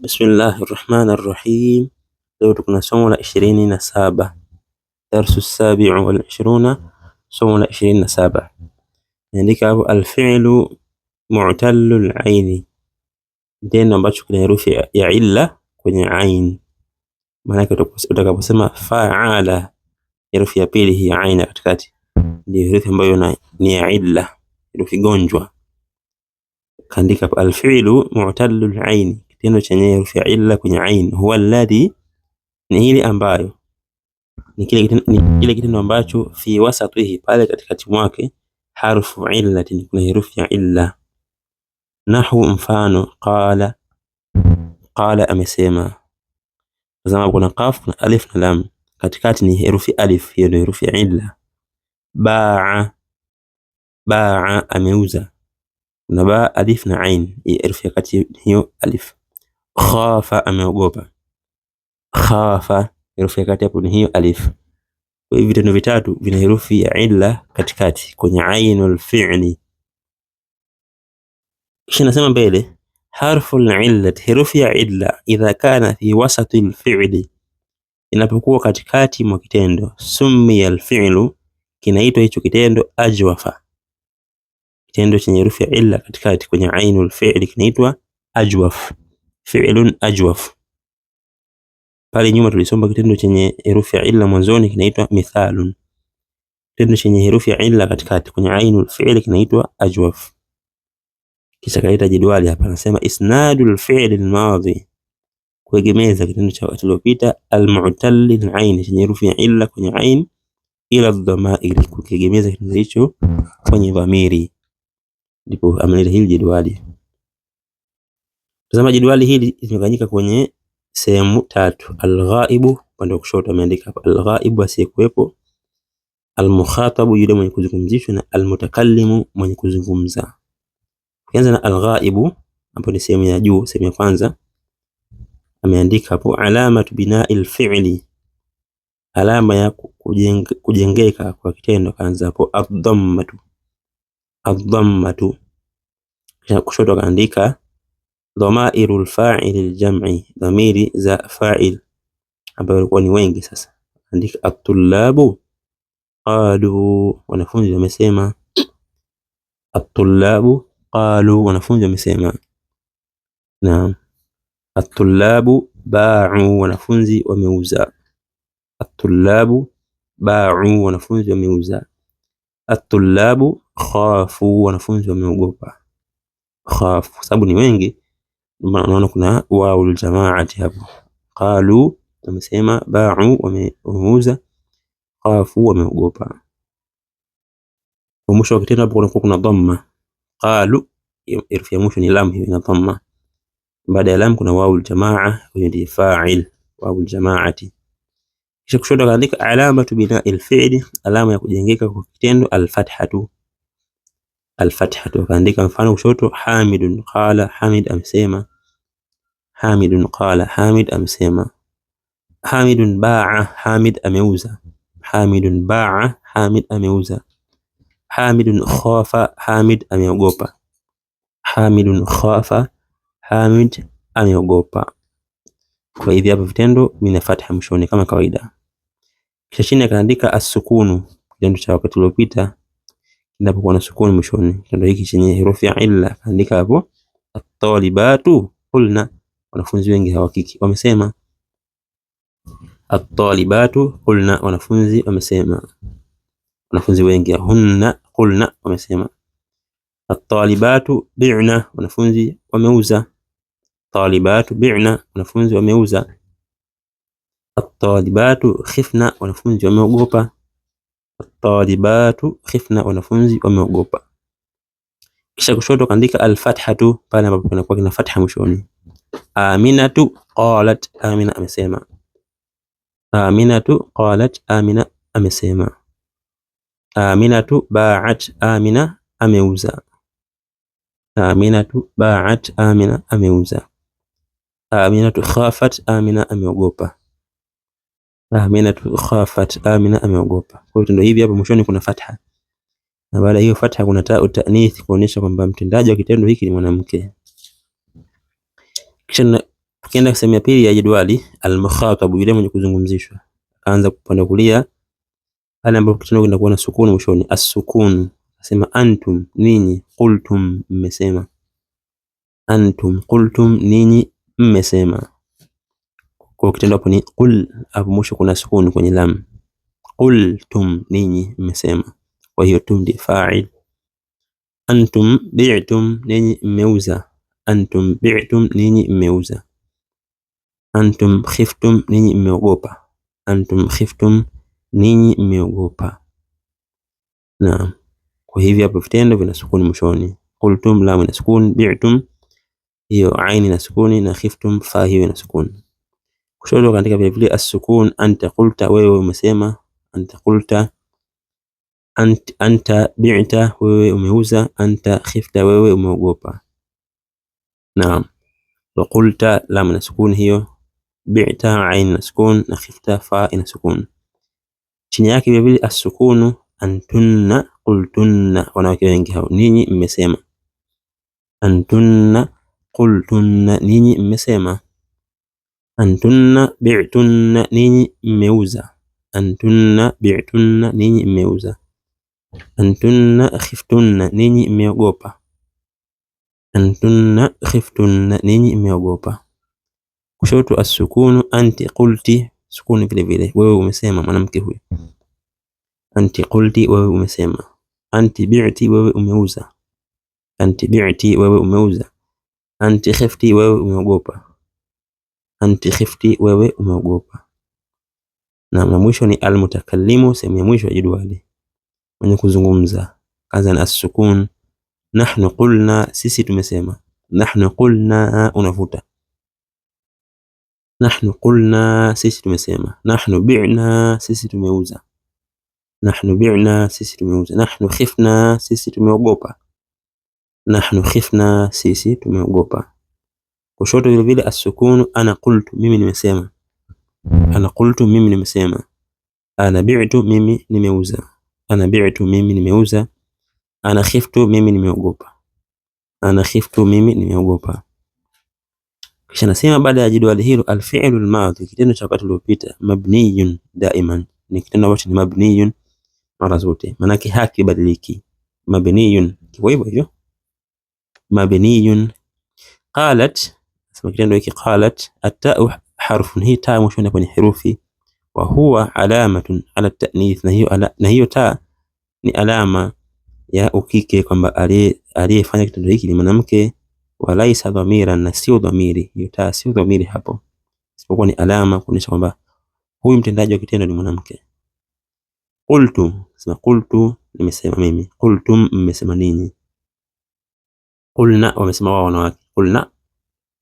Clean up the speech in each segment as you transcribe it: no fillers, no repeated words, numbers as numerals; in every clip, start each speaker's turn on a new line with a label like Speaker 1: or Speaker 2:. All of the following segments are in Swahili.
Speaker 1: Bismillahir Rahmanir Rahim. Leo tukuna somo la 27, darsu sabiu wal 20, somo la 27. Andika hapo alfi'lu mu'tallul aini, neno ambacho kina herufi ya illa kwenye ain. Maana yake utakaposema fa'ala, herufi ya pili hii aina katikati ndio herufi ambayo ni ya illa, herufi gonjwa. Kaandika hapo alfi'lu mu'tallul aini, kitendo chenye herufi ya illa kwenye ain. Huwa alladhi, ni ile ambayo, ni kile kitendo ambacho fi wasatihi, pale katikati mwake, harfu illatin, kuna herufi ya illa. Nahu, mfano, qala, qala amesema. Tazama kuna qaf na alif na lam, katikati ni herufi alif, hiyo ndio herufi ya illa. Ba'a, ba'a ameuza, na ba alif na ain, herufi ya kati hiyo alif. Khafa ameogopa, khafa herufi ya kati hapo ni hiyo alif. Kwa hivyo vitendo vitatu vina herufi ya illa katikati kwenye ainul fi'li. Kisha nasema mbele, harful illat, herufi ya illa, idha kana fi wasatil fi'li, inapokuwa katikati mwa kitendo. Summiya alfi'lu, kinaitwa hicho kitendo ajwafa. Kitendo chenye herufi ya illa katikati kwenye ainul fi'li kinaitwa ajwaf, fi'lun ajwaf. Pale nyuma tulisoma kitendo chenye herufi ya illa mwanzoni kinaitwa mithalun. Kitendo chenye herufi ya illa katikati kwenye ainul fi'li kinaitwa ajwaf. Kisha kaleta jedwali hapa, anasema isnadul fi'li al-madhi, kuegemeza kitendo cha kilichopita, al-mu'talli al-ain, chenye herufi ya illa kwenye ain, ila ad-dhamair, kuegemeza kitendo hicho kwenye dhamiri. Ndipo ameleta hili jedwali. Tazama jedwali hili limegawanyika kwenye sehemu tatu. Al-ghaibu, upande wa kushoto ameandika hapa al-ghaibu, asiyekuwepo. Al-mukhatabu, yule mwenye kuzungumzishwa, na al-mutakallimu, mwenye kuzungumza. Kianza na al-ghaibu, hapo ni sehemu ya juu, sehemu ya kwanza. Ameandika hapo alamatu bina'il fi'li, alama ya kujengeka kwa kitendo. Kaanza hapo ad-dhammatu, ad-dhammatu. Kisha kushoto kaandika dhamairul fa'ili al-jam'i, dhamiri za fa'il ambao walikuwa ni wengi. Sasa andika at-tullabu qalu, wanafunzi wamesema. At-tullabu qalu, wanafunzi wamesema. Naam. At-tullabu ba'u, wanafunzi wameuza. At-tullabu ba'u, wanafunzi wameuza. At-tullabu khafu, wanafunzi wameogopa. Khafu sababu ni wengi, unaona kuna waul jamaati hapo. Qalu wamesema, ba'u wameuza, khafu wameogopa. Kwa mwisho wa kitendo hapo kuna dhamma. Qalu, herufi ya mwisho ni lam, hiyo ina dhamma. Baada ya lam kuna waul jamaa, hiyo ndiyo fa'il, waul jamaati. Kisha kushoto kaandika alamatu bina'il fi'li, alama ya kujengeka kwa kitendo, al-fathatu, al-fathatu. Kaandika mfano kushoto, Hamidun qala, Hamid amesema. Hamidun qala, Hamid amesema. Hamidun ba'a, Hamid ameuza. Hamidun ba'a, Hamid ameuza. Hamidun khafa, Hamid ameogopa. Hamidun khafa, Hamid ameogopa. Kwa hivyo hapa vitendo vina fatha mwishoni kama kawaida. Kisha chini akaandika as-sukunu, kitendo cha wakati uliopita kinapokuwa na sukuni mwishoni. Kitendo hiki chenye herufi ya illa, kaandika hapo at-talibatu qulna, wanafunzi wengi hawakiki wamesema. At-talibatu qulna, wanafunzi wamesema. Wanafunzi wengi, hunna qulna, wamesema. At-talibatu bi'na, wanafunzi wameuza. Talibatu bi'na, wanafunzi wameuza. At-talibatu khifna, wanafunzi wameogopa. At-talibatu khifna, wanafunzi wameogopa. Kisha kushoto kaandika al-fathatu, pale ambapo kunakuwa kina fatha mwishoni. Aminatu qalat, Amina amesema. Aminatu qalat, Amina amesema. Aminatu ba'at, Amina ameuza. Aminatu ba'at, Amina ameuza. Aminatu khafat, Amina ameogopa. Aminatu khafat, Amina ameogopa. Kwa hiyo ndio hivi hapa mwishoni kuna fatha, na baada hiyo fatha kuna ta ta'nith kuonyesha kwamba mtendaji wa kitendo hiki ni mwanamke. Kisha Tukienda sehemu ya pili ya jedwali, al-mukhatabu, yule mwenye kuzungumzishwa, kaanza kupanda kulia pale ambapo kitendo kinakuwa na sukuni mwishoni. As-sukun, nasema antum, ninyi, qultum, mmesema. Antum qultum, ninyi mmesema. Kwa kitendo hapo ni qul, hapo mwisho kuna sukuni kwenye lam. Qultum, ninyi mmesema. Kwa hiyo tum ndi fa'il. Antum bi'tum, ninyi mmeuza. Antum bi'tum, ninyi mmeuza. Antum khiftum, ninyi mmeogopa. Antum khiftum, ninyi mmeogopa. Naam. Kwa hivyo hapo vitendo vina sukuni mwishoni. Qultum lam ina sukuni, bi'tum hiyo aini na sukuni, na khiftum fa hiyo na sukuni. Kushoto kaandika vile vile as-sukun, anta qulta, wewe umesema. Anta qulta. Anta bi'ta, wewe umeuza. Anta khifta, wewe umeogopa. Naam. Wa qulta lam na sukuni hiyo, bi'ta aini na sukuni, na khifta fa ina sukuni. Chini yake vile vile as-sukunu, antunna qultunna, wanawake wengi hao, ninyi mmesema. Antunna qultunna, ninyi mmesema. Antunna bi'tunna, ninyi mmeuza. Antunna bi'tunna, ninyi mmeuza. Antunna khiftunna, ninyi mmeogopa. Antunna khiftunna, ninyi mmeogopa. Kushoto as-sukunu, anti qulti, sukuni vile vile, wewe umesema, mwanamke huyo. Anti qulti, wewe umesema. Anti bi'ti, wewe umeuza. Anti bi'ti, wewe umeuza. Anti khifti, wewe umeogopa. Anti khifti, wewe umeogopa. Na mwisho ni al-mutakallimu, sehemu ya mwisho ya jedwali, mwenye kuzungumza. Kaanza na as-sukun, nahnu qulna, sisi tumesema. Nahnu qulna, unavuta. Nahnu qulna, sisi tumesema. Nahnu bi'na, sisi tumeuza. Nahnu bi'na, sisi tumeuza. Nahnu khifna, sisi tumeogopa. Nahnu khifna, sisi tumeogopa. Kushoto vile vile as-sukunu, ana qultu, mimi nimesema. Ana qultu, mimi nimesema. Ana bi'tu, mimi nimeuza. Ana bi'tu, mimi nimeuza. Ana khiftu, mimi nimeogopa. Ana khiftu, mimi nimeogopa. Kisha nasema baada ya jedwali hilo, al-fi'lu al-madhi, kitendo cha wakati uliopita, mabniyun daiman, ni kitendo ambacho ni mabniyun mara zote, maana yake hakibadiliki. Mabniyun kwa hivyo mabniyun. Qalat, sema kitendo hiki qalat, at-ta'u harfun, hii ta mwishoni kwenye herufi, wa huwa alamatun ala at-ta'nith, na hiyo ta ni alama ya ukike, kwamba aliyefanya kitendo hiki ni mwanamke. Walaisa dhamiran, na sio dhamiri. Hiyo ta sio dhamiri hapo, isipokuwa ni alama kuonyesha kwamba huyu mtendaji wa kitendo ni mwanamke. Qultu, sema qultu, nimesema mimi. Qultum, mmesema ninyi. Qulna, wamesema wao wanawake. Qulna,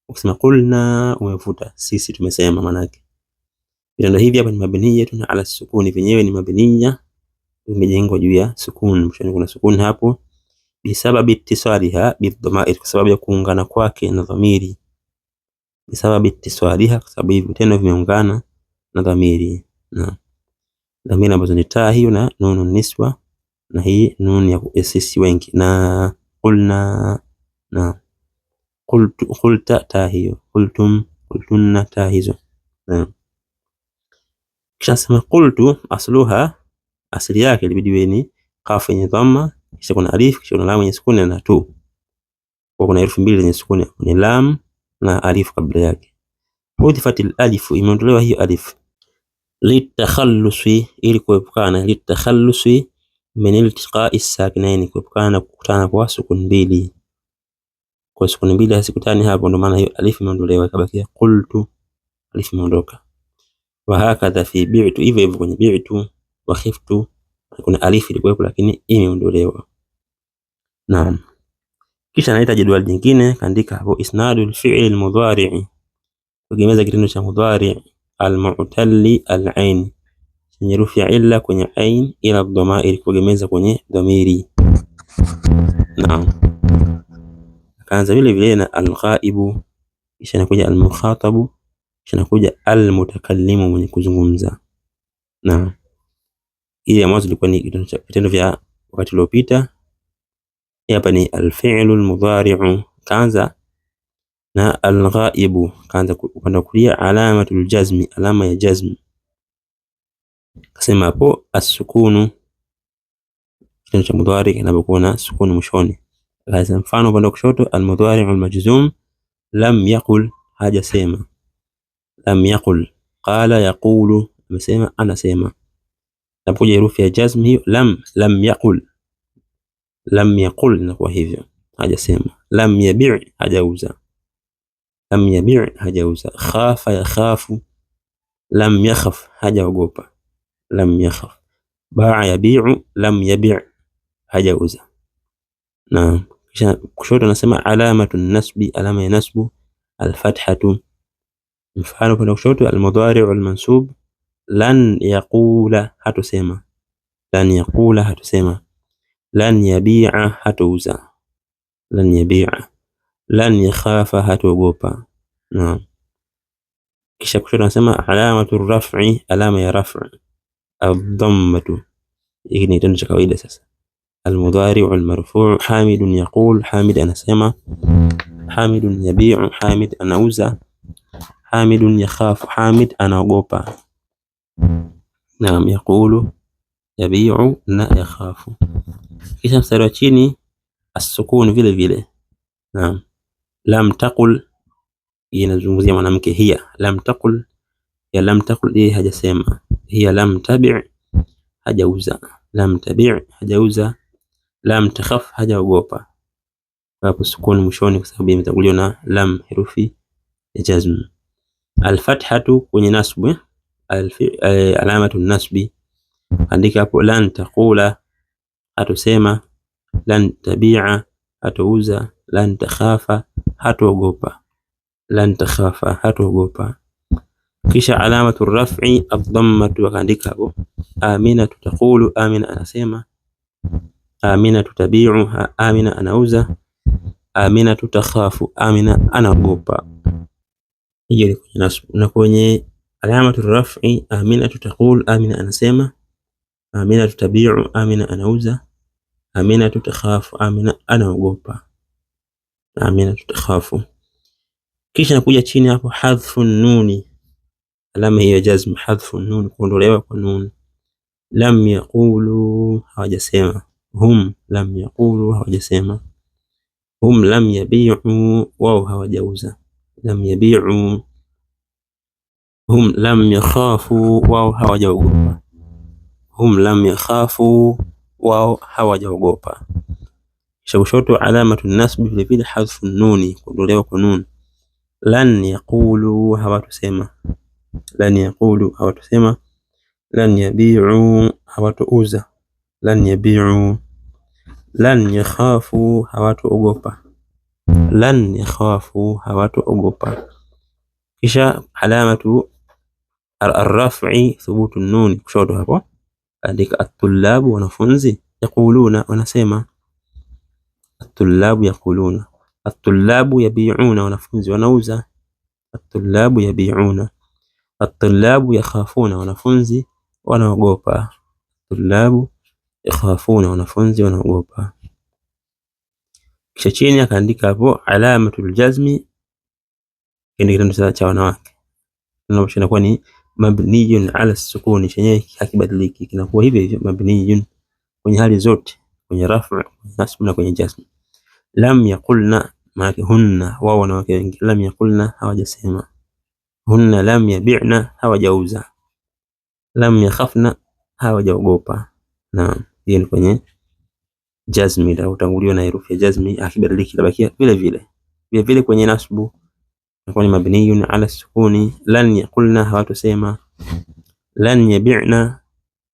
Speaker 1: ukisema qulna umefuta, sisi tumesema, maana yake vitendo hivi hapa ni mabniyatun ala sukuni, vyenyewe ni mabniya, vimejengwa juu ya sukun, mshoni kuna sukun hapo. Bisababi ittisaliha bidhamair, kwa sababu ya kuungana kwake na dhamiri. Bisababi ittisaliha, kwa sababu hivi vitendo vimeungana na dhamiri, na dhamiri ambazo ni ta hiyo na nunu niswa, na hii nunu ya sisi wengi, na qulna, na qultu, qulta ta hiyo, qultum, qultunna ta hizo. Kisha sema qultu, asluha, asili yake ilibidi ni qaf yenye dhamma, kisha kuna alif, kisha kuna lam yenye sukuni na tu. Kwa kuna herufi mbili zenye sukuni, ni lam na alif kabla yake. Hudhifatil alif, imeondolewa hiyo alif. Litakhallusi, ili kuepukana. Litakhallusi min iltiqa'i sakinaini, kuepukana na kukutana kwa sukuni mbili. Kwa sukuni mbili hasikutani hapo, ndio maana hiyo alif imeondolewa, ikabakia qultu, alif imeondoka. Wa hakadha fi bi'tu, hivyo hivyo kwenye bi'tu. Wa khiftu, kuna alif ilikuwepo lakini imeondolewa. Naam. Kisha naita jedwali jingine, kaandika hapo isnadul fi'l al-mudhari', kugemeza kitendo cha mudhari' al-mu'talli al-ain, chenye herufi ya illa kwenye ain, ila dhamair, kugemeza kwenye dhamiri. Naam. Kaanza vile vile na al-ghaibu, kisha nakuja al-mukhatabu, kisha nakuja al-mutakallimu, mwenye kuzungumza. Naam. Hii ya mwanzo ilikuwa ni vitendo vya wakati uliopita. Hapa ni al-fi'lu al-mudhari'u, kaanza Na alghaibu kaanza upande kulia, alamatul jazmi, alama ya jazm. Kasema hapo as-sukunu, kitendo cha mudhari kinapokuwa na sukuni mwishoni. Lazima mfano upande kushoto, al-mudhari'u al-majzum lam yaqul, hajasema. Lam yaqul, qala yaqulu, amesema anasema. Napokuja herufi ya jazm hiyo lam yaqul, lam yaqul inakuwa hivyo, hajasema. Lam yabi', hajauza. Lam yabi' hajauza. Khafa yakhafu, lam yakhaf, hajaogopa. Lam yakhaf. Ba'a yabi'u, lam yabi' hajauza. Na kisha kushoto nasema alamatun nasbi, alama ya nasbu al-fathatu. Mfano kwa kushoto, al-mudhari'u al-mansub lan yaqula, hatusema. Lan yaqula, hatusema. Lan yabi'a, hatauza. Lan yabi'a. Lan yakhafa, hataogopa. Naam. Kisha kushoto nasema alamatu raf'i, alama ya raf'i ad-dammatu. Hii ni kitendo cha kawaida sasa. Al-mudhari'u al-marfu' Hamidun yaqul, Hamid anasema. Hamidun yabi'u, Hamid anauza. Hamidun yakhafu, Hamid anaogopa. Naam. Yaqulu, yabi'u na yakhafu. Kisha mstari wa chini as-sukun vile vile. Naam. Lam taqul, inazungumzia mwanamke. Hiya lam taqul, ya lam taqul yeye hajasema. Hiya lam tabi', hajauza. Lam tabi', hajauza. Lam takhaf, hajaogopa. Hapo sukuni mwishoni kwa sababu imetanguliwa na lam, herufi ya jazm. Al-fathatu kwenye nasbu, alamatu nasbi, andika hapo lan taqula, hatusema. Lan tabi'a, hatauza. Lan takhafa, hataogopa. Lan takhafa, hataogopa. Kisha alamatu raf'i ad-dammatu, akaandika hapo Amina taqulu, Amina anasema. Amina tabi'u, Amina anauza. Amina takhafu, Amina anaogopa. Hiyo ni kwenye nasbu. Na kwenye alamatu raf'i, Amina taqulu, Amina anasema. Amina tabi'u, Amina anauza. Amina takhafu, Amina anaogopa. Amina takhafu. Kisha nakuja chini hapo hadhfu nuni, alama hiyo jazm, hadhfu nun, kuondolewa kwa nun. Lam yaqulu, hawajasema. Hum lam yaqulu, hawajasema. Hum lam yabi'u, wao hawajauza. Lam yabi'u. Hum lam yakhafu, wao hawajaogopa. Hum lam yakhafu, wao hawajaogopa. Kisha kushoto alamatu nasb vile vile hadhfu nuni, kuondolewa kwa nun. Lan yaqulu, hawatusema. Lan yaqulu, hawatusema. Lan yabi'u, hawatuuza. Lan yabi'u. Lan yakhafu, hawatuogopa. Lan yakhafu, hawatuogopa. Kisha alamatu ar-raf'i thubutu nun, kushoto hapo andika at-tullabu, wanafunzi. Yaquluna, wanasema. At-tullabu yaquluna. At-tullabu yabi'una, wanafunzi wanauza. At-tullabu yabi'una. At-tullabu yakhafuna, wanafunzi wanaogopa. At-tullabu yakhafuna, wanafunzi wanaogopa. Kisha chini akaandika hapo alamatul jazmi, kitendo cha wanawake kinakuwa ni mabniyun ala sukuni, chenye hakibadiliki, kinakuwa hivyo hivyo mabniyun kwenye hali zote, kwenye raf'u, nasb na kwenye jazm. Lam yaqulna, maana hunna, wao wanawake wengi. Lam yaqulna, hawajasema. Hunna lam yabi'na, hawajauza. Lam yakhafna, hawajaogopa. Na hiyo ni kwenye jazmi, na utanguliwa na herufi ya jazmi, akibadiliki tabakia vile vile. Vile vile kwenye nasbu inakuwa ni mabniyun ala sukuni. Lan yaqulna, hawatusema. Lan yabi'na,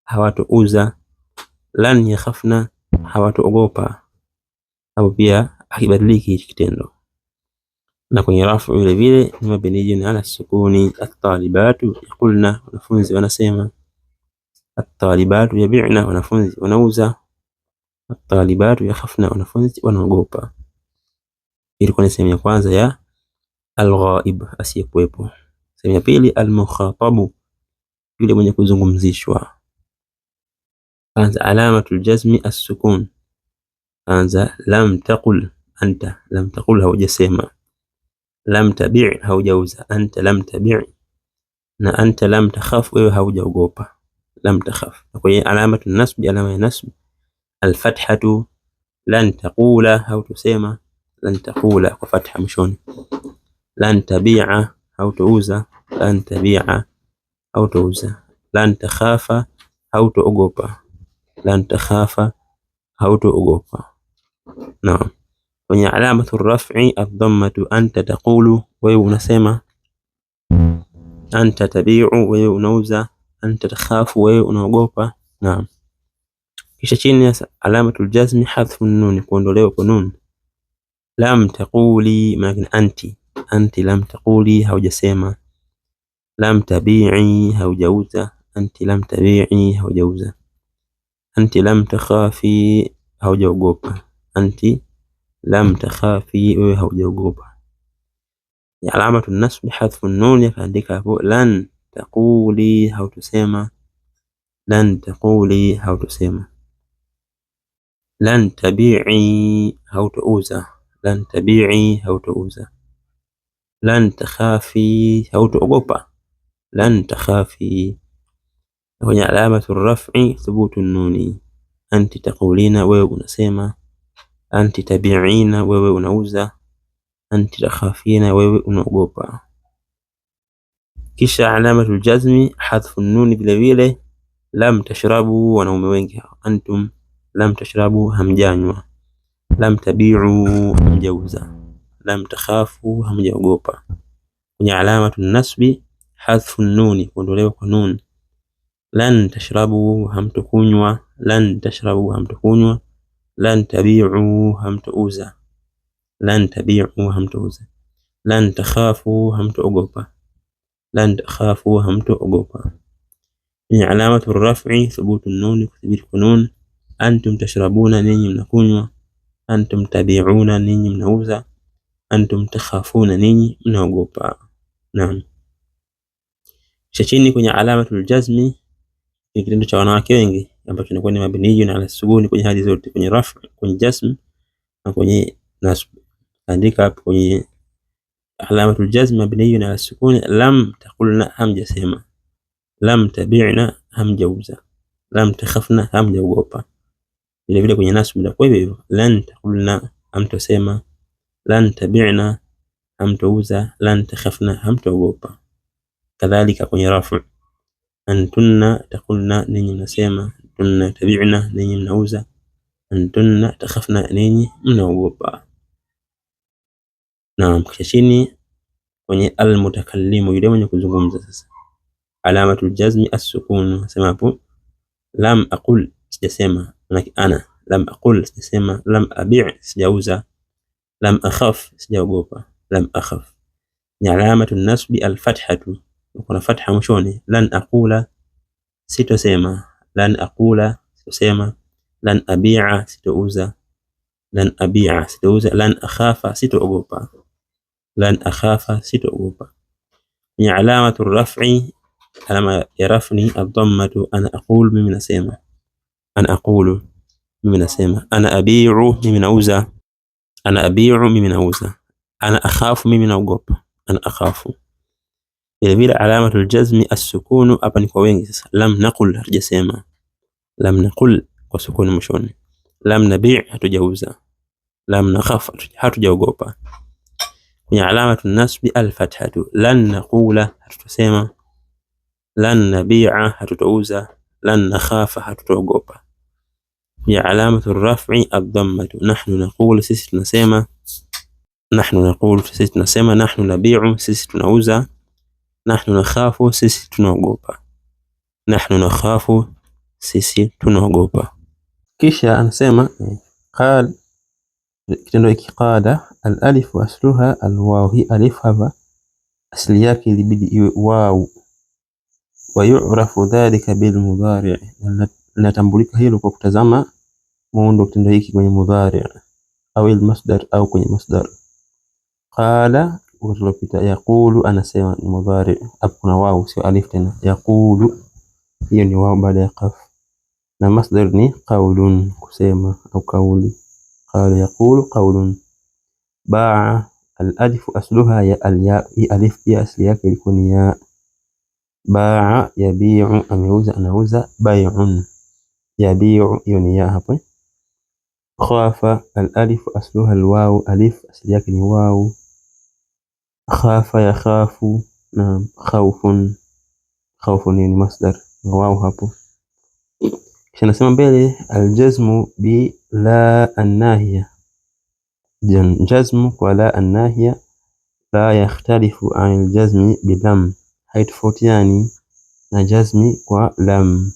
Speaker 1: hawatuuza. Lan yakhafna, hawatuogopa. Hapo pia akibadiliki kitendo. Na kwenye rafu vile vile ni mabniyun ala sukuni. At-talibatu yaqulna, wanafunzi wanasema. At-talibatu yabi'na, wanafunzi wanauza. At-talibatu yakhafna, wanafunzi wanaogopa. Ilikuwa ni sehemu ya kwanza ya al-ghaib, asiyekuwepo. Sehemu ya pili al-mukhatabu, yule mwenye kuzungumzishwa. Kwanza alamatul jazmi as-sukun. Kwanza lam taqul anta, lam taqul, hawajasema. lam tabi' haujauza. Anta lam tabi' na anta lam takhaf, wewe haujaogopa. Lam takhaf. Kwenye alamatu nasbi, alama ya nasb alfathatu. Lan taqula, hautusema lan taqula kwa fatha mwishoni. Lan tabi'a, hautauza. Lan tabi'a, hautauza. Lan takhafa, hautoogopa. Lan takhafa, hautoogopa. Naam. Kwenye alamatu raf'i ad-dhammatu, anta taqulu, wewe unasema. Anta tabi'u, wewe unauza. Anta takhafu, wewe unaogopa. Naam. Kisha chini ya alamatul jazmi hadhfu nun, kuondolewa kwa nun. Lam taquli, maana anti. Anti lam taquli, haujasema. Lam tabi'i, haujauza. Anti lam tabi'i, haujauza. Anti lam takhafi, haujaogopa. Anti lam takhafi, wewe haujaogopa. Ya alamatu nasb hadhfu nun, yakaandika hapo lan taquli, hautusema. Lan taquli, hautusema. Lan tabi'i, hautauza. Lan tabi'i, hautauza. Lan takhafi, hautoogopa. Lan takhafi. Kwenye alamatu raf'i thubutu nuni, anti taqulina, wewe unasema. Anti tabi'ina, wewe unauza. Anti takhafina, wewe unaogopa. Kisha alamatul jazmi hadhfu nuni vile vile. Lam tashrabu, wanaume wengi. Antum lam tashrabu, hamjanywa. Lam tabi'u, hamjauza. Lam takhafu, hamjaogopa. Kwenye alamatu nasbi hadhfu nuni, kuondolewa kwa nun. Lan tashrabu, hamtukunywa. Lan tashrabu, hamtukunywa. Lan tabi'u, hamtuuza. Lan tabi'u, hamtuuza. Lan takhafu, hamtuogopa. Lan takhafu, hamtuogopa. Kwenye alamatu raf'i thubutu nun, kuthibiti kwa nun. Antum tashrabuna, ninyi mnakunywa. Antum tabi'una, ninyi mnauza. Antum takhafuna, ninyi mnaogopa. Naam. Chini kwenye alamatul jazmi ni kitendo cha wanawake wengi ambacho kinakuwa ni mabniyu na ala sukuni kwenye hali zote, kwenye raf', kwenye jazm na kwenye nasb. Andika hapo kwenye alamatul jazm mabniyu na ala sukuni. Lam taqulna, hamjasema. Lam tabi'na, hamjauza. Lam takhafna, hamjaogopa. Vile vile kwenye nasb na kwa hivyo lan taqulna, hamtosema. Lan tabi'na, hamtouza. Lan takhafna, hamtoogopa. Kadhalika kwenye raf', antunna taqulna, ninyi mnasema. Antunna tabi'na, ninyi mnauza. Antunna takhafna, ninyi mnaogopa. Naam. Kisha chini kwenye almutakallimu, yule mwenye kuzungumza sasa, alamatul jazmi as-sukun, sema hapo lam aqul, sijasema. Ana lam aqul, sijasema. Lam abi', sijauza. Lam akhaf, sijaogopa. Lam akhaf. Ni alamatu nasbi al-fathatu, kuna fatha mwishoni. Lan aqula, sitosema. Lan aqula, sitosema. Lan abi'a, sitouza. Lan abi'a, sitouza. Lan akhafa, sitoogopa. Lan akhafa, sitoogopa. Ni alamatu raf'i, alama ya rafni ad-dhammatu. Ana aqulu, mimi nasema. Ana aqulu, mimi nasema. Ana abi'u, mimi nauza. Ana abi'u, mimi nauza. Ana akhafu, mimi naogopa. Ana akhafu. Vile vile alamatul jazmi as-sukunu, hapa ni kwa wengi sasa. Lam naqul, hatujasema. Lam naqul kwa sukuni mwishoni. Lam nabi', hatujauza. Lam nakhaf, hatujaogopa. Kwenye alamatu nasbi al-fathatu. Lan naqula, hatutasema. Lan nabi'a, hatutauza. Lan nakhafa, hatutogopa. Kwenye alamatu raf'i ad-dhammatu. Nahnu naqulu, sisi tunasema. Nahnu naqulu, sisi tunasema. Nahnu nabi'u, sisi tunauza. Nahnu nakhafu, sisi tunaogopa. Nahnu nakhafu, sisi tunaogopa. Kisha anasema qal, kitendo hiki qala, al-alif asluha al-waw, hi alif hapa asli yake ilibidi iwe waw. Wa yu'rafu dhalika bil mudhari', linatambulika hilo kwa kutazama muundo kitendo hiki kwenye mudhari' au al-masdar au kwenye masdar. Qala ulopita, yaqulu, anasema ni mudhari', hapo kuna waw sio alif tena. Yaqulu, hiyo ni waw baada ya qaf, na masdar ni qawlun, kusema au kauli. Qala yaqulu qawlun. Ba'a Al-alif asluha ya al-ya, alif ya asli yake ilikuwa ni ya. Baa yabi'u, ameuza anauza. Bai'un yabi'u, hiyo ni ya hapo. Khafa al-alif asluha al-waw, alif asli yake ni waw. Khafa yakhafu, na khawfun, khawfun ni masdar waw hapo. Kisha nasema mbele al-jazmu bi la an-nahiya, jazmu kwa la an-nahiya la yakhtalifu an al-jazmi bi lam, haitofautiani na jazmi kwa lam.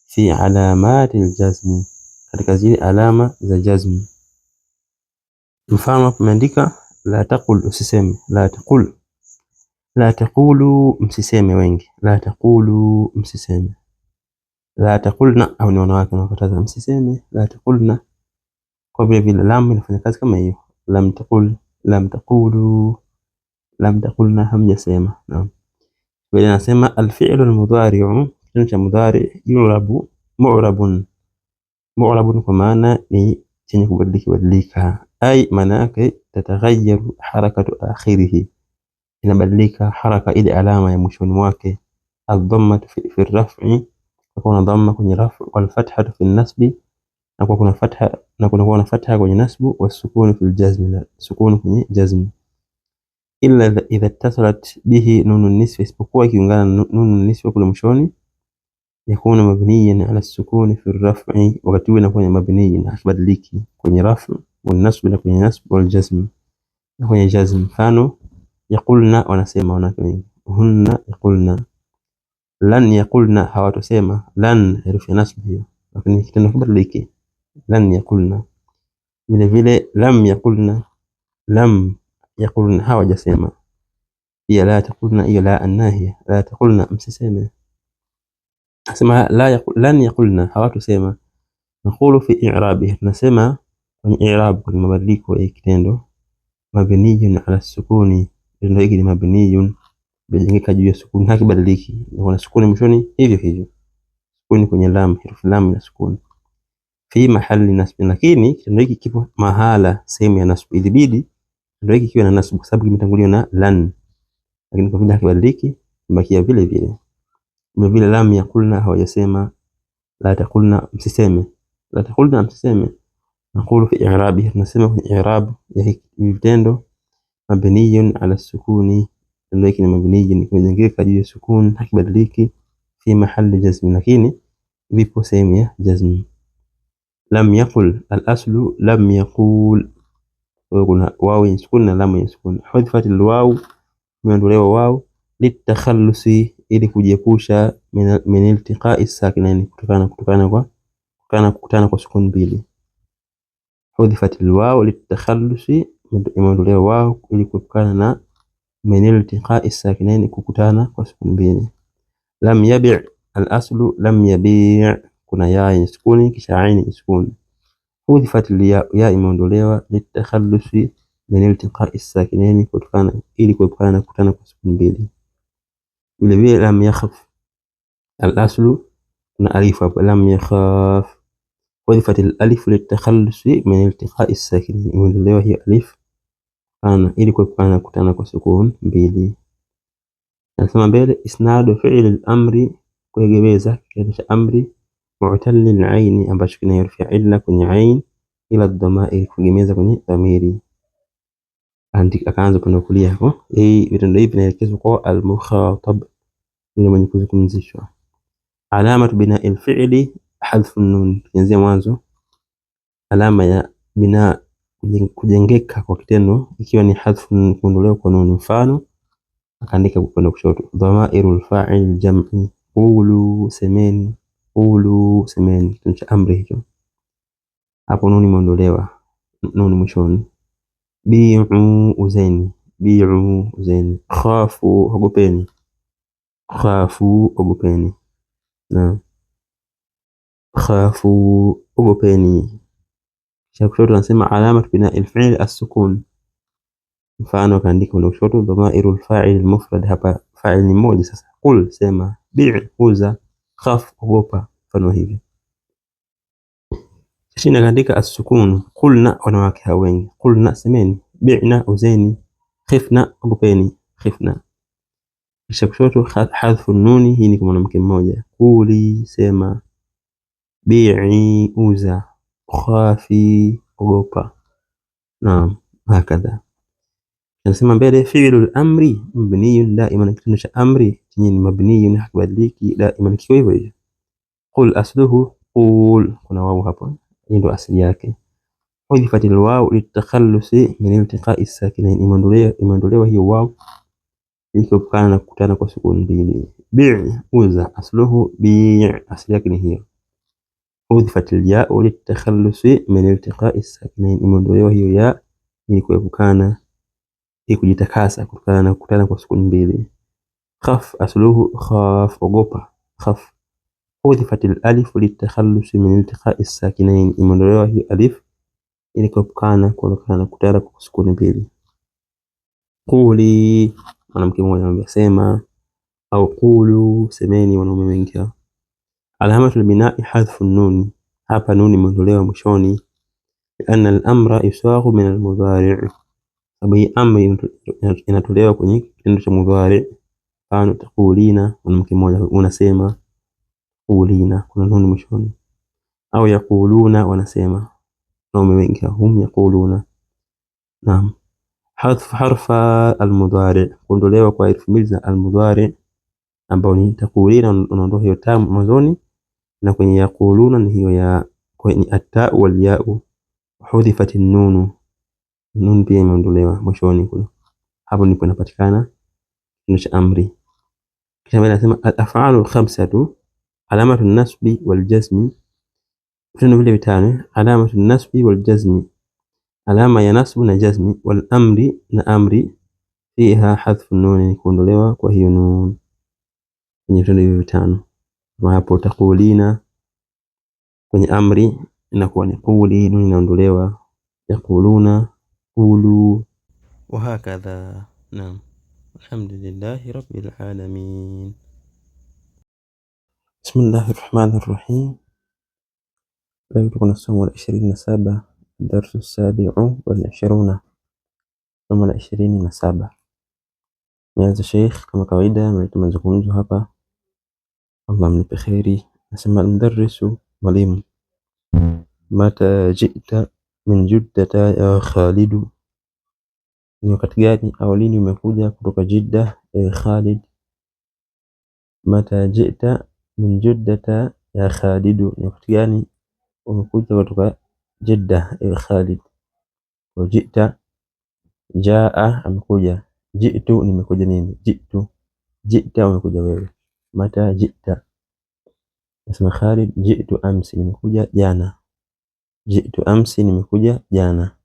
Speaker 1: Fi alamati al-jazmi, katika zile alama za jazmi. Mfano tumeandika la taqul, usiseme. La taqul, la taqulu, msiseme wengi. La taqulu, msiseme. La taqulna, au ni wanawake wanakataza msiseme la taqulna. Kwa vile vile lam inafanya kazi kama hiyo. Lam taqul, lam taqulu, lam taqulna, hamjasema. Naam. Vile nasema al-fi'lu al-mudhari'u, kitendo cha mudhari, yurabu mu'rabun. Mu'rabun kwa maana ni chenye kubadilika. Ai maana yake tataghayaru harakatu akhirih, inabadilika haraka ile alama ya mwishoni mwake. Ad-dhammatu fi ar-raf'i, kuna dhamma kwenye raf'u, wal fathatu fi an-nasbi, na kuna fatha, na kuna fatha kwenye nasbu, was-sukunu fi al-jazm, na sukunu kwenye jazm. Illa idha ittasalat bihi nunu nisfi, isipokuwa ikiungana nunu nisfi kule mwishoni. Yakuna mabniyan ala sukuni fi raf'i, wakati huo inakuwa mabni na hakibadiliki kwenye raf'u, wal nasb na kwenye nasb, wal jazm na kwenye jazm. Mfano yaqulna, wanasema wanawake wengi. Hunna yaqulna. Lan yaqulna, hawatosema. Lan herufi ya nasb hiyo, lakini kitendo kibadiliki. Lan yaqulna. Vile vile lam yaqulna, lam yaqulna, hawajasema. Pia la taqulna, hiyo la an-nahiya. La taqulna, msiseme. Nasema lan yaqulna, hawatosema. Naqulu fi i'rabihi, nasema kwenye i'rab, kwenye mabadiliko ya kitendo. Mabniyun ala sukuni, ndio hiki ni mabniyun, bijengeka juu ya sukuni, hakibadiliki. Kuna sukuni mwishoni hivyo hivyo. Sukuni kwenye lam, herufi lam na sukuni. Fi mahali nasb, lakini kitendo hiki kipo mahala, sehemu ya nasb. Ilibidi kitendo hiki kiwe na nasb kwa sababu kimetanguliwa na lan, lakini kwa vile hakibadiliki imebakia vile vile. Vile vile lam yaqulna, hawajasema. La taqulna, msiseme. La taqulna, msiseme. Naqulu fi i'rabihi, tunasema kwenye i'rab ya hiki vitendo. Mabniyun ala sukuni, ndio hiki ni mabniyun, kimejengeka juu ya sukuni, hakibadiliki. Fi mahali jazm, lakini vipo sehemu ya jazm. Lam yaqul, al-aslu lam yaqul, kuna waw ya sukuni na lam ya sukuni. Hudhifat al-waw, imeondolewa waw. Litakhallusi, ili kujiepusha min iltiqa'i sakinaini, kukutana kwa sukuni mbili. Hudhifat al-waw litakhallusi, imeondolewa waw ili kuepukana na min iltiqa'i sakinaini, kukutana kwa sukuni mbili. Lam yabi', al-aslu lam yabi', kuna ya ya sukuni kisha aini ya sukuni. Hudhifat al-ya, imeondolewa. Litakhallusi min iltiqa'i sakinaini, kutokana ili kuepukana na kukutana kwa sukuni mbili. Vile vile lam yakhaf, al-aslu kuna alif hapo, lam yakhaf. Hudhifat al-alif litakhallusi min iltiqa'i sakinaini, imeondolewa hiyo alif ili kuepukana na kukutana kwa sukuni mbili. Nasema mbele isnadu fi'l al-amri, kuegemeza kitendo cha amri. Mu'tal al-aini, ambacho kina herufi ya illa kwenye ain. Ila dhamair, kuegemeza kwenye dhamiri. Akaanza kunukulia hapo, vitendo hivi vinaelekezwa kwa al-mukhatab, yule mwenye kuzungumzishwa. Alamatu bina'i al-fi'li hadhfu an-nun, kianzia mwanzo. Alama ya bina, kujengeka kwa kitendo, ikiwa ni hadhfu, kuondolewa kwa nun. Mfano akaandika kwenda kushoto. Dhamairul fa'il jam'i, qulu, semeni. Qulu, semeni, kitendo cha amri hicho. Hapo nuni imeondolewa, nuni mwishoni. Bi'u, uzeni. Bi'u, uzeni. Khafu, ogopeni. Khafu, ogopeni. Na khafu, ogopeni. Kisha kushoto tunasema alamatu bina'i al-fi'l as-sukun. Mfano kaandika kwenda kushoto. Dhamairul fa'il mufrad, hapa fa'il ni mmoja sasa. Qul, sema. Bi', uza. Khaf, ogopa. Mfano hivi. Kisha kaandika as-sukun. Qulna, wanawake hao wengi. Qulna, semeni. Bi'na, uzeni. khifna, ogopeni, khifna. Kisha kushoto hadhfu nuni, hii ni kwa mwanamke mmoja. Quli, sema. Bi'i, uza. Khafi, ogopa. Naam, hakadha. Nasema mbele fi'lul amri mabniyun daiman, kitendo cha amri chenye ni mabniyun hakibadiliki daiman, kiko hivyo hivyo. Qul asluhu qul, kuna wawu hapo, hii ndio asili yake. Hudhifatil wawu litakhallusi min iltiqa'i sakinain, imeondolewa hiyo wawu ili kuepukana na kukutana kwa sukuni mbili. Bi' uza, asluhu bi', asili yake ni hiyo. Hudhifatil ya'u litakhallusi min iltiqa'i sakinain, imeondolewa hiyo ya ili kuepukana, ili kujitakasa kutokana na kukutana kwa sukuni mbili. Khaf, asluhu khaf, ogopa, khaf. Hudhifatil alif litakhallusi min iltiqa'i sakinain, imeondolewa hiyo alif ili kuepukana na kukutana kwa sukuni mbili. Quli, mwanamke mmoja anamwambia sema, au qulu, semeni wanaume wengi. Alamatul bina'i hadhfu nuni, hapa nuni imeondolewa mwishoni. Lianna al-amra yusaghu min al-mudhari', sababu hii amri inatolewa kwenye kitendo cha mudhari'. Mfano taqulina, mwanamke mmoja unasema, qulina, kuna nuni mwishoni. Au yaquluna, wanasema wanaume wengi, hum yaquluna. Naam. Hadhf harfa al-mudhari', kuondolewa kwa herufi mbili za al-mudhari' ambao ni taqulina, unaondoa hiyo ta mwanzoni, na kwenye yaquluna ni hiyo ya kwenye at-ta wal ya'u. Hudhifat an-nun, nun pia imeondolewa mwishoni kule, hapo ndipo inapatikana kitendo cha amri. Kisha mbele anasema al-af'alu khamsatu, alamatu an-nasbi wal jazmi, vitendo vile vitano, alamatu an-nasbi wal jazmi, alama ya nasbu na jazmi, wal amri na amri, fiha hadhfu nun, kuondolewa kwa hiyo nun kwenye vitendo hivyo vitano. Kama hapo taqulina, kwenye amri inakuwa ni quli, nun inaondolewa. Yaquluna, qulu, wa hakadha. Naam, alhamdulillahi rabbil alamin. Bismillahir rahmanir rahim. Leo tuko na somo la 27, darsu sabi'u wal 20, somo la 27. Mwanzo Sheikh kama kawaida ameleta mazungumzo hapa, Allah mlipe kheri. Nasema al-mudarrisu, mwalimu. Mata ji'ta min Jiddata ya Khalidu, ni wakati gani au lini umekuja kutoka Jidda ya Khalid. Mata ji'ta min Jiddata ya Khalidu, ni wakati gani umekuja kutoka Jidda ya Khalid. Kwa ji'ta, jaa amekuja, ji'tu nimekuja mimi, ji'tu, ji'ta umekuja wewe. Mata ji'ta, nasema Khalid, ji'tu amsi, nimekuja jana, ji'tu amsi, nimekuja jana.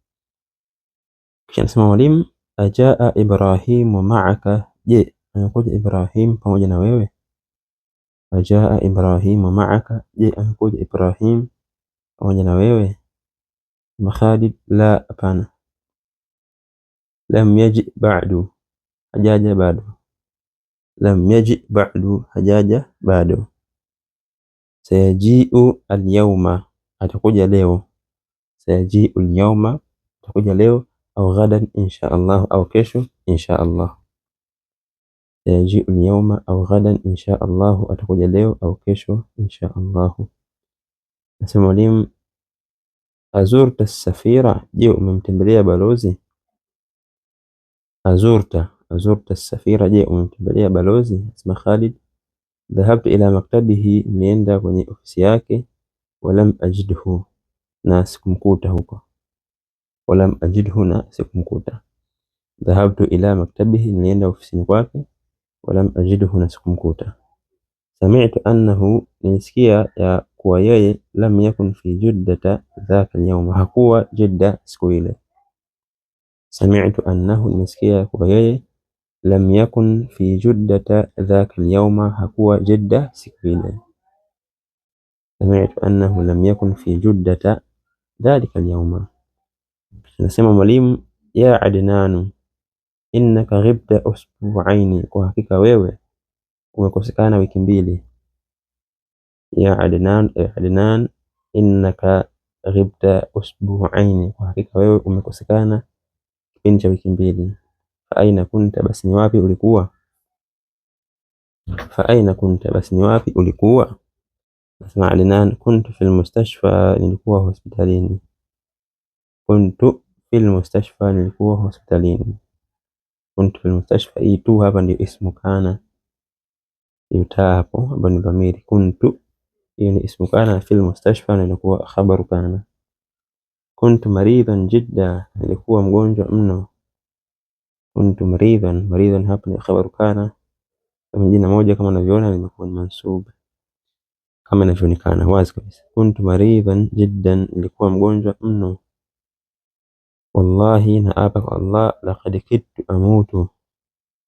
Speaker 1: Kisha nasema mwalimu, ajaa Ibrahim wa ma'aka, je amekuja Ibrahim pamoja na wewe. Ajaa Ibrahim wa ma'aka, je amekuja Ibrahim pamoja na wewe. Khalid, la, hapana. Lam yaji ba'du, hajaja bado. Lam yaji ba'du, hajaja bado. Sayaji'u al-yawma, atakuja leo. Sayaji'u al-yawma, atakuja leo. Au ghadan insha Allah, au kesho insha Allah. Sayaji'u al-yawma au ghadan insha Allah, atakuja leo au kesho insha Allah. Nasema mwalimu, azurta as-safira, je umemtembelea balozi. Azurta as-safira, je umemtembelea balozi. Nasema Khalid, dhahabtu ila maktabihi, nienda kwenye ofisi yake. Walam ajidhu, na sikumkuta huko. Walam ajidhu, na sikumkuta. Dhahabtu ila maktabihi, nienda ofisini kwake. Walam ajidhu, na sikumkuta. Sami'tu annahu, nisikia ya kuwa yeye, lam yakun fi Jiddata dhaka al-yawm, hakuwa Jidda siku ile. Sami'tu annahu, nisikia kuwa yeye, lam yakun fi Jiddata dhaka al-yawm, hakuwa Jidda siku ile. Sami'tu annahu lam yakun fi Jiddata dhalika al-yawm. Nasema mwalimu, ya Adnanu, innaka ghibta usbu'aini, kwa hakika wewe umekosekana wiki mbili. Ya Adnan, Adnan, innaka ghibta usbu'aini, kwa hakika wewe umekosekana kipindi cha wiki mbili. fa aina kunta, basi ni wapi ulikuwa. Fa aina kunta, basi ni wapi ulikuwa. Nasema Adnan, kuntu fil mustashfa, nilikuwa hospitalini. Kuntu fil mustashfa, nilikuwa hospitalini. Kuntu fil mustashfa, hii tu hapa ndio ismu kana, yutaa hapo hapa ni dhamiri. Kuntu hiyo ni ismu kana, fil mustashfa nilikuwa khabaru kana. Kuntu maridhan jidda, nilikuwa mgonjwa mno. Kuntu maridhan, maridhan hapa ni khabaru kana, jina moja kama unavyoona limekuwa ni mansub kama inavyoonekana wazi kabisa. Kuntu maridhan jiddan, nilikuwa mgonjwa mno. Wallahi, naapa kwa Allah, laqad kittu amutu,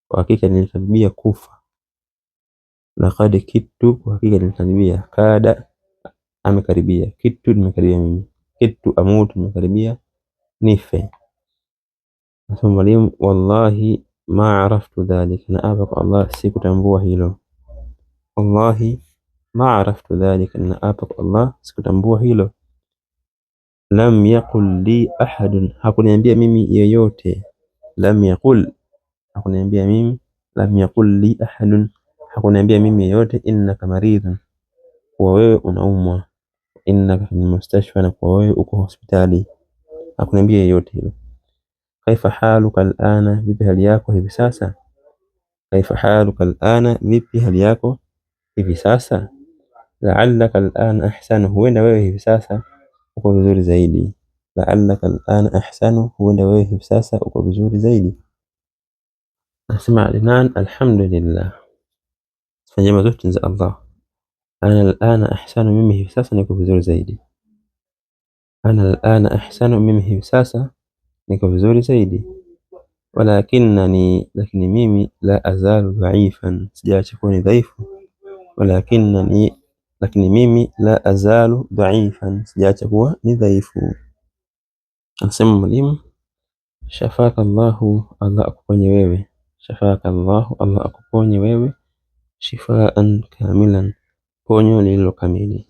Speaker 1: kwa hakika nilikaribia kufa. Laqad kittu, kwa hakika nilikaribia. Kada, amekaribia. Kittu, nimekaribia mimi. Kittu amutu, nimekaribia nife. Nasema mwalimu, wallahi ma araftu dhalika, naapa kwa Allah sikutambua hilo. Wallahi ma araftu dhalika, naapa kwa Allah sikutambua hilo. Lam yaqul li ahadun, hakuniambia mimi yeyote. Lam yaqul, hakuniambia mimi. Lam yaqul li ahadun, hakuniambia mimi yeyote. Innaka maridhun, kwa wewe unaumwa. Innaka fil mustashfa, na kwa wewe uko hospitali. Hakuniambia yeyote hilo. Kaifa haluka al'ana, vipi hali yako hivi sasa. Kaifa haluka al'ana, vipi hali yako hivi sasa. La'allaka al'ana ahsanu, huenda wewe hivi sasa uko vizuri zaidi. La'allaka al'ana ahsanu, huenda wewe hivi sasa uko vizuri zaidi. Nasema Adnan, alhamdulillah, sifa njema zote ni za Allah. Ana al'ana ahsanu, mimi hivi sasa niko vizuri zaidi. Ana al'ana ahsanu, mimi hivi sasa niko vizuri zaidi. Walakinnani, lakini mimi, la azalu dhaifan, sijaacha kuwa ni dhaifu. Walakinnani, lakini mimi, la azalu dhaifan, sijaacha kuwa ni dhaifu. Anasema mwalimu, shafaka Allahu, Allah akuponye wewe. Shafaka Allahu, Allah akuponye wewe. Shifaan kamilan, ponyo lililo kamili.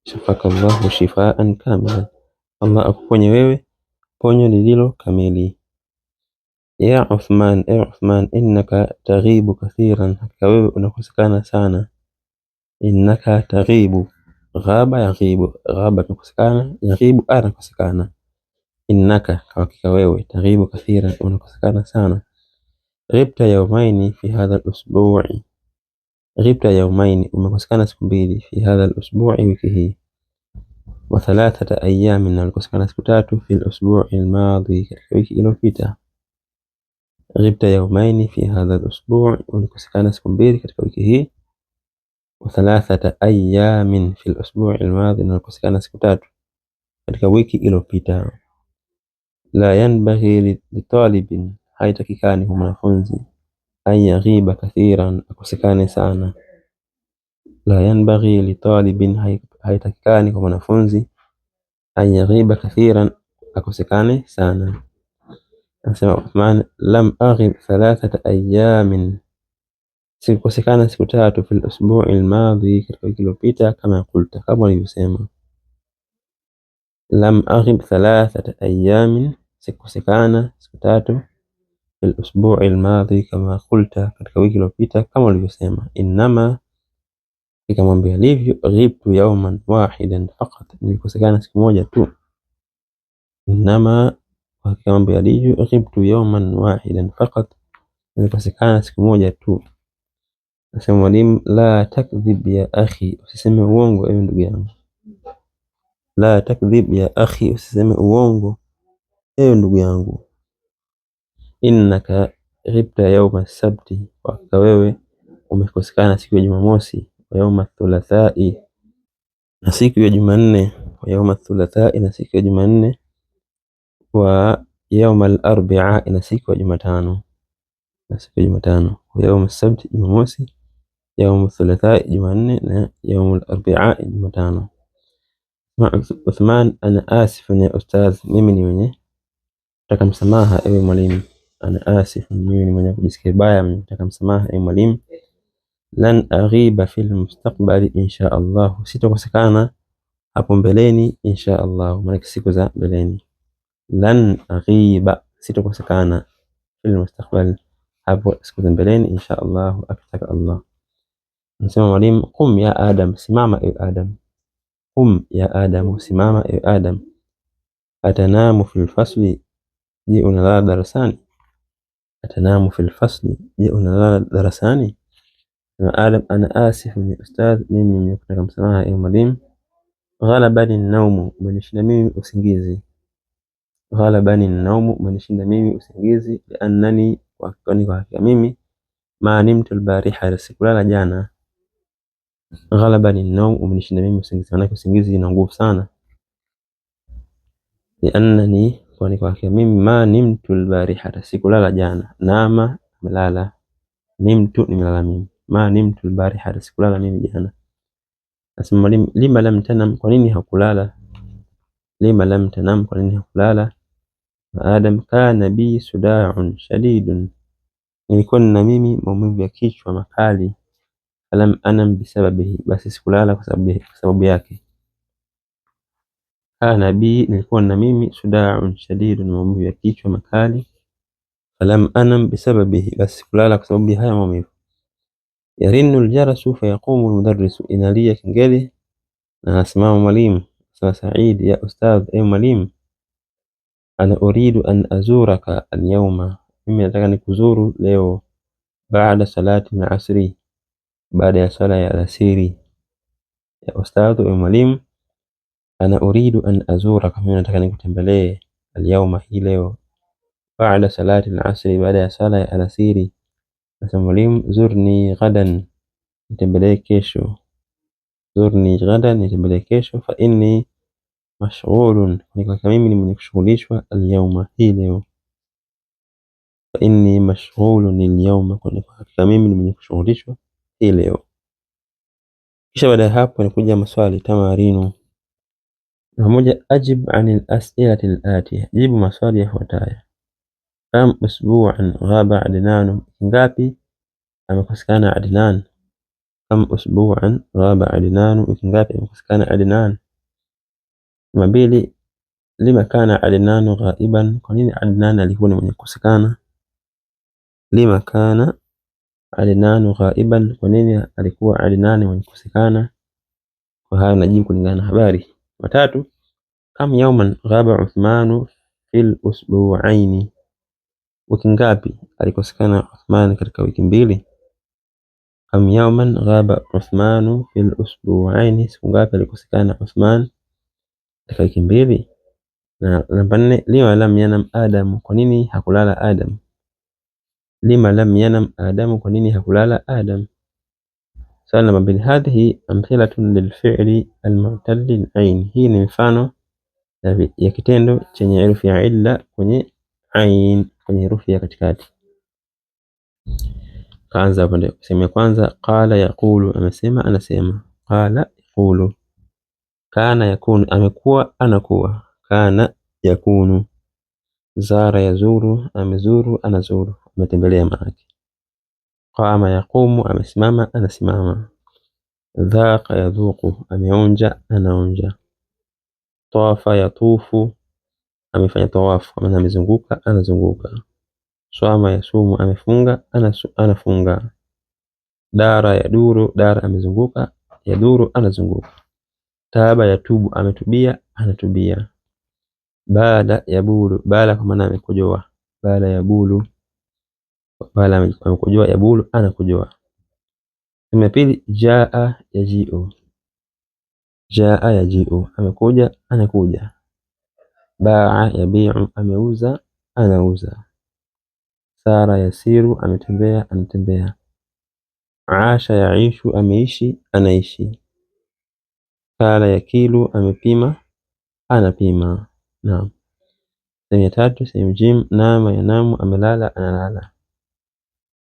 Speaker 1: Shafaka Allahu shifaan kamilan, Allah akuponye wewe ponyo lililo kamili. Ya Uthman, Uthman, innaka taghibu kathiran, hakika wewe unakosekana sana. Innaka taghibu, ghaba yaghibu, ghaba tunakosekana, yaghibu anakosekana. Innaka, hakika wewe, taghibu kathiran, unakosekana sana. Ghibta yawmaini fi hadha al-usbu'i, ghibta yawmaini, umekosekana siku mbili. Fi hadha al-usbu'i, wiki hii. Wa thalathata ayyamin, na umekosekana siku tatu. Fi al-usbu'i al-madhi, katika wiki iliyopita. Ghibta yawmaini fi hadha al-usbu', ulikosekana siku mbili katika wiki hii. Wa thalathata ayyamin fi al-usbu' al-madhi, na ulikosekana siku tatu katika wiki iliyopita. La yanbaghi li talibin, haitakikani kwa mwanafunzi, an yaghiba kathiran, akosekane sana. La yanbaghi li talibin, haitakikani kwa mwanafunzi, an yaghiba kathiran, akosekane sana. Anasema Uthman, lam aghib thalathata ayyamin, sikukosekana siku tatu. Fil usbu'i al-madhi, katika wiki iliyopita. Kama qulta, kama nilivyosema. Lam aghib thalathata ayyamin, sikukosekana siku tatu. Fil usbu'i al-madhi, kama qulta, katika wiki iliyopita, kama nilivyosema. Innama, nikamwambia livyo, ghibtu yawman wahidan faqat, nilikosekana siku moja tu. Innama, nikamwambia livyo, ghibtu yawman wahidan faqat, nilikosekana siku moja tu. Nasema mwalimu, la takdhib ya akhi, usiseme uongo ewe ndugu yangu. La takdhib ya akhi, usiseme uongo ewe ndugu yangu. Innaka ghibta yawma sabti, kwa wewe umekosekana siku ya Jumamosi. Wa yawma thulathai, na siku ya Jumanne. Wa yawma thulathai, na siku ya Jumanne. Wa yawma al-arbi'a, na siku ya Jumatano. Na siku ya Jumatano. Wa yawma sabti, Jumamosi. Yawmu thulathai, Jumanne, na yawmu al-arbi'a, Jumatano. Uthman, ana asif ya ustadh, mimi ni mwenye nataka msamaha ewe mwalimu. Ana asif, mimi ni mwenye kujisikia vibaya, nataka msamaha ewe mwalimu. Lan aghiba fil mustaqbali insha Allah, sitakosekana hapo mbeleni insha Allah, maana siku za mbeleni. Lan aghiba, sitakosekana fil mustaqbali, hapo siku za mbeleni insha Allah akitaka Allah. Nasema mwalimu, qum ya Adam, simama ewe Adam. Qum ya Adam, simama ewe Adam. Atanamu fil fasli, je unalala darasani? Atanamu fil fasli, je unalala darasani? Na Adam, ana asifu ya ustadh, mimi nimekutaka msamaha ewe mwalimu. Ghalabani an-nawmu, umenishinda mimi usingizi. Ghalabani an-nawmu, umenishinda mimi usingizi. Liannani, kwani kwa hakika mimi, ma nimtu al-bariha, sikulala jana. Ghalabani an-nawmu, umenishinda mimi usingizi, maana usingizi ina nguvu sana. Liannani, kwani kwa hakika mimi, ma nimtu al-bariha, sikulala jana. Nama, amelala. Nimtu, nimelala mimi. Ma nimtu al-bariha, sikulala mimi jana. Nasema mwalimu, lima lam tanam, kwa nini hakulala? Lima lam tanam, kwa nini hakulala? Adam, kana bi suda'un shadidun, nilikuwa na mimi maumivu ya kichwa makali. Falam anam bisababihi, basi sikulala kwa sababu yake. Kana bi, nilikuwa na mimi, suda'un shadidun, maumivu ya kichwa makali. Falam anam bisababihi, basi sikulala kwa sababu ya haya maumivu. Yarinnu aljarasu fayaqumu almudarrisu, inalia kengele na anasimama mwalimu. Sasa Said, ya ustadh, ewe mwalimu. Ana uridu an azuraka alyawma, mimi nataka nikuzuru leo. Baada salati al-asri, baada ya sala ya alasiri. Ya ustadh, ewe mwalimu. Ana uridu an azuraka, mimi nataka nikutembelee alyawma, hii leo. Baada salati al-asri, baada ya sala ya alasiri. Sasa mwalimu, zurni ghadan, nitembelee kesho. Zurni ghadan, nitembelee kesho. Fa inni mashghulun, kwa mimi ni mwenye kushughulishwa alyawma, hii leo. Fa inni mashghulun alyawma, kwa mimi ni mwenye kushughulishwa hii leo. Kisha baada ya hapo inakuja maswali tamarinu. Na moja, ajib anil as'ilati al-atiya, jibu maswali yafuatayo. Kam usbu'an ghaba Adnan, ngapi amekosekana Adnan? Kam usbu'an ghaba Adnan, ngapi amekosekana Adnan? Mbili, lima kana Adnan ghaiban, kwa nini Adnan alikuwa mwenye kukosekana? Lima kana Adnan ghaiban, kwa nini alikuwa Adnan mwenye kukosekana? Kwa hayo najibu kulingana na habari. Watatu, kam yawman ghaba Uthman fil usbu'aini, wiki ngapi alikosekana Uthman katika wiki mbili? Kam yawman ghaba Uthman fil usbu'aini, siku ngapi alikosekana Uthman katika wiki mbili? Na namba 4, lima lam yanam Adam, kwa nini hakulala Adam? Lima lam yanam Adam, kwa nini hakulala Adam? Swali namba 2, hadhihi amthilatun lilfi'li almu'talli al-ain, hii ni mfano ya kitendo chenye herufi ya illa kwenye ain, kwenye herufi ya katikati. Kaanza hapo ndio sehemu ya kwanza. Qala yaqulu, amesema anasema. Qala yaqulu. Kana yakunu, amekuwa anakuwa. Kana yakunu. Zara yazuru, amezuru anazuru, ametembelea maana. Qama yaqumu, amesimama anasimama. Dhaqa yadhuqu, ameonja anaonja. Tawafa yatufu, amefanya tawafu, maana amezunguka anazunguka. Swama yasumu, amefunga anafunga. Dara yaduru, dara amezunguka, yaduru anazunguka. Taba yatubu, ametubia anatubia. Bala yabulu, bala kwa maana amekojoa. Bala yabulu, bala amekojoa, yabulu anakojoa. Ya pili, jaa yajiu. Jaa yajiu, amekuja anakuja. Baa yabiu, ameuza anauza. Sara yasiru, ametembea anatembea. Aasha yaishu, ameishi anaishi. Kala yakilu, amepima anapima. Naam. Sehemu ya tatu, sehemu jim, nama yanamu, amelala analala.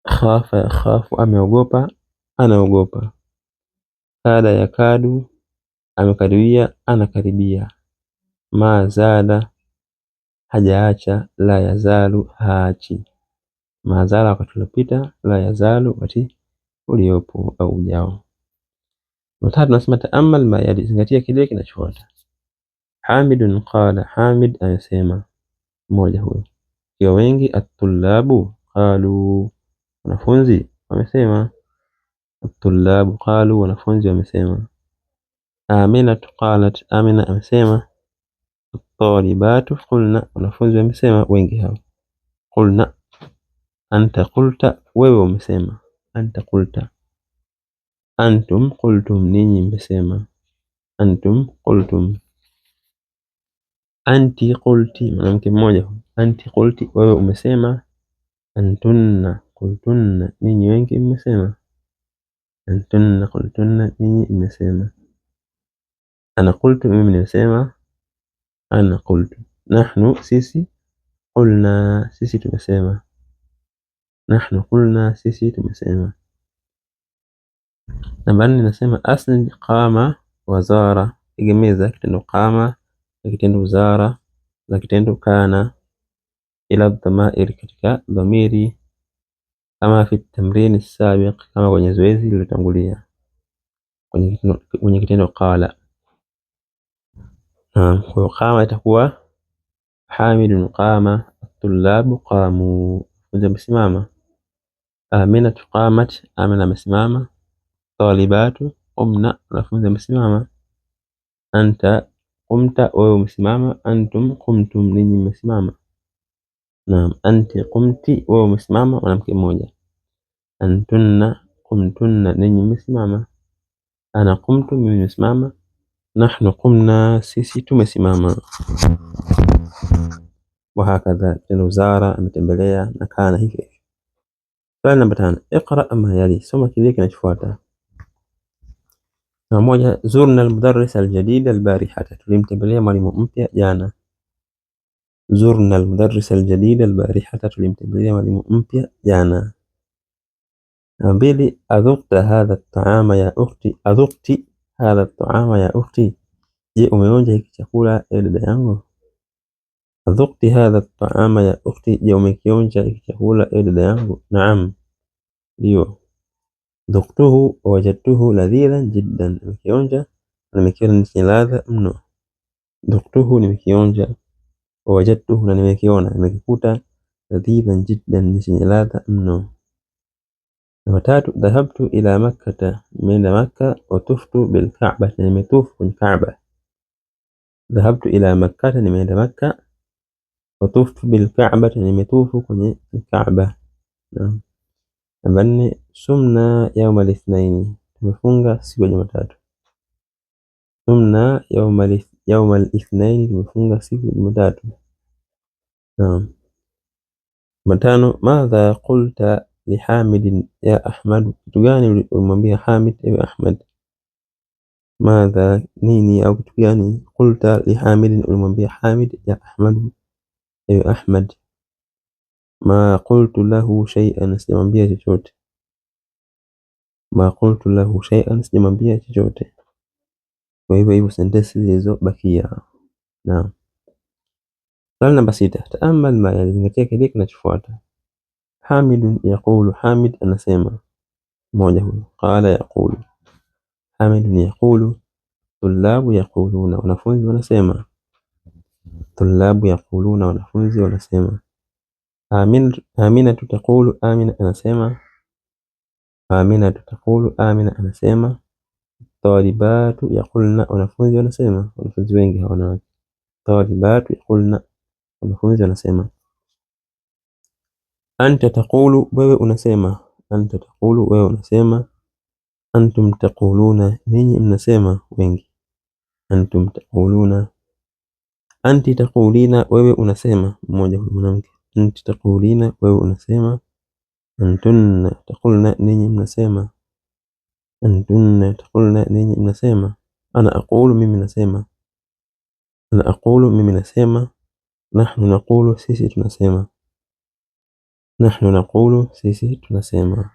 Speaker 1: Khafa yakhafu, ameogopa anaogopa. Kada yakadu, amekaribia anakaribia. Ma zala, hajaacha. La yazalu, haachi. Ma zala wakati uliopita, la yazalu wakati uliopo au ujao. Watatu nasema taamal ma yali, zingatia kile kinachofuata. Hamidun qala, Hamid amesema. Mmoja huyo. Kwa wengi, at-tullabu qalu, wanafunzi wamesema. At-tullabu qalu, wanafunzi wamesema. Aminatu qalat, Amina amesema. At-talibatu qulna, wanafunzi wamesema wengi hao. Qulna, anta qulta, wewe umesema. Anta qulta. Antum qultum, ninyi mmesema. Antum qultum. Anti qulti, mwanamke mmoja. Anti qulti, wewe umesema. Antunna qultunna, ninyi wengi mmesema. Antunna qultunna, ninyi mmesema. Ana qultu, mimi nimesema. Ana qultu. Nahnu, sisi. Qulna, sisi tumesema. Nahnu qulna, sisi tumesema. Namba 4 nasema asnid qama wa zara, egemeza kitendo qama na kitendo zara na kitendo kana ila dhamair, katika dhamiri, kama fi tamrin as-sabiq, kama kwenye zoezi lililotangulia kwenye kitendo qala. Kwa qama itakuwa hamidun qama, at-tullabu qamu, wamesimama. Aminatu qamat, Amina amesimama. Talibatu qumna, wanafunzi wamesimama. Anta qumta, wewe umesimama. Antum qumtum, ninyi mmesimama. Naam. Anti qumti, wewe umesimama, mwanamke mmoja. Antunna qumtunna, ninyi mmesimama. Ana qumtu, mimi nimesimama. Nahnu qumna, sisi tumesimama. Wahakadha, kitendo zara ametembelea na kana hivyo. Swali namba 5, iqra ma yali, soma kile kinachofuata. Namba 1, zurna al-mudarris al-jadid al-barihata, tulimtembelea mwalimu mpya jana. زرنا المدرس الجديد البارحة, tulimtembelea mwalimu mpya jana. Namba 2, adhuqta hadha at-ta'ama ya ukhti, adhuqti hadha at-ta'ama ya ukhti, je umeonja hiki chakula ewe dada yangu. Adhuqti hadha at-ta'ama ya ukhti, je umekionja hiki chakula ewe dada yangu. Naam, ndio. Dhuqtuhu wa wajadtuhu ladhidan jiddan, nimekionja na nimekiona ni chenye ladha mno. Dhuqtuhu, nimekionja. Wajadtuhu, na nimekiona, nimekikuta. Ladhidan jiddan, ni chenye ladha mno. Namba 3, dhahabtu ila makkata, nimeenda Makka. Watuftu bil Ka'ba, nimetufu kwenye Kaaba. Dhahabtu ila makkata, nimeenda Makka. Watuftu bil Ka'ba, nimetufu kwenye Kaaba. Namba 4, sumna yawma al-ithnain, tumefunga siku ya Jumatatu. Sumna yawma al-ithnain, tumefunga siku ya Jumatatu. Naam. Namba 5, madha qulta li Hamid ya Ahmad, kitu gani ulimwambia Hamid ewe Ahmad. Madha, nini au kitu gani. Qulta li Hamid, ulimwambia Hamid ya Ahmad ewe Ahmad. Ma qultu lahu shay'an, sijamwambia chochote. Ma qultu lahu shay'an, sijamwambia chochote. Kwa hivyo sentensi zilizobakia. Naam. Swali namba 6, taamal ma yali, zingatia kile kinachofuata. Hamidun yaqulu, Hamid anasema. Mmoja huyo. Qala yaqulu, Hamidun yaqulu. Tullabu yaquluna, wanafunzi wanasema. Tullabu yaquluna, wanafunzi wanasema. Aminatu taqulu, Amina anasema. Aminatu taqulu, Amina anasema. Talibatu yaqulna, wanafunzi wanasema. Wanafunzi wengi hawa wanawake. Talibatu yaqulna, wanafunzi wanasema. Anta taqulu, wewe unasema. Anta taqulu, wewe unasema. Antum taquluna, ninyi mnasema wengi. Antum taquluna. Anti taqulina, wewe unasema, mmoja huyo mwanamke. Anti taqulina, wewe unasema. Antunna taqulna, ninyi mnasema. Antunna taqulna, ninyi mnasema. Ana aqulu, mimi nasema. Ana aqulu, mimi nasema. Nahnu naqulu, sisi tunasema. Nahnu naqulu, sisi tunasema.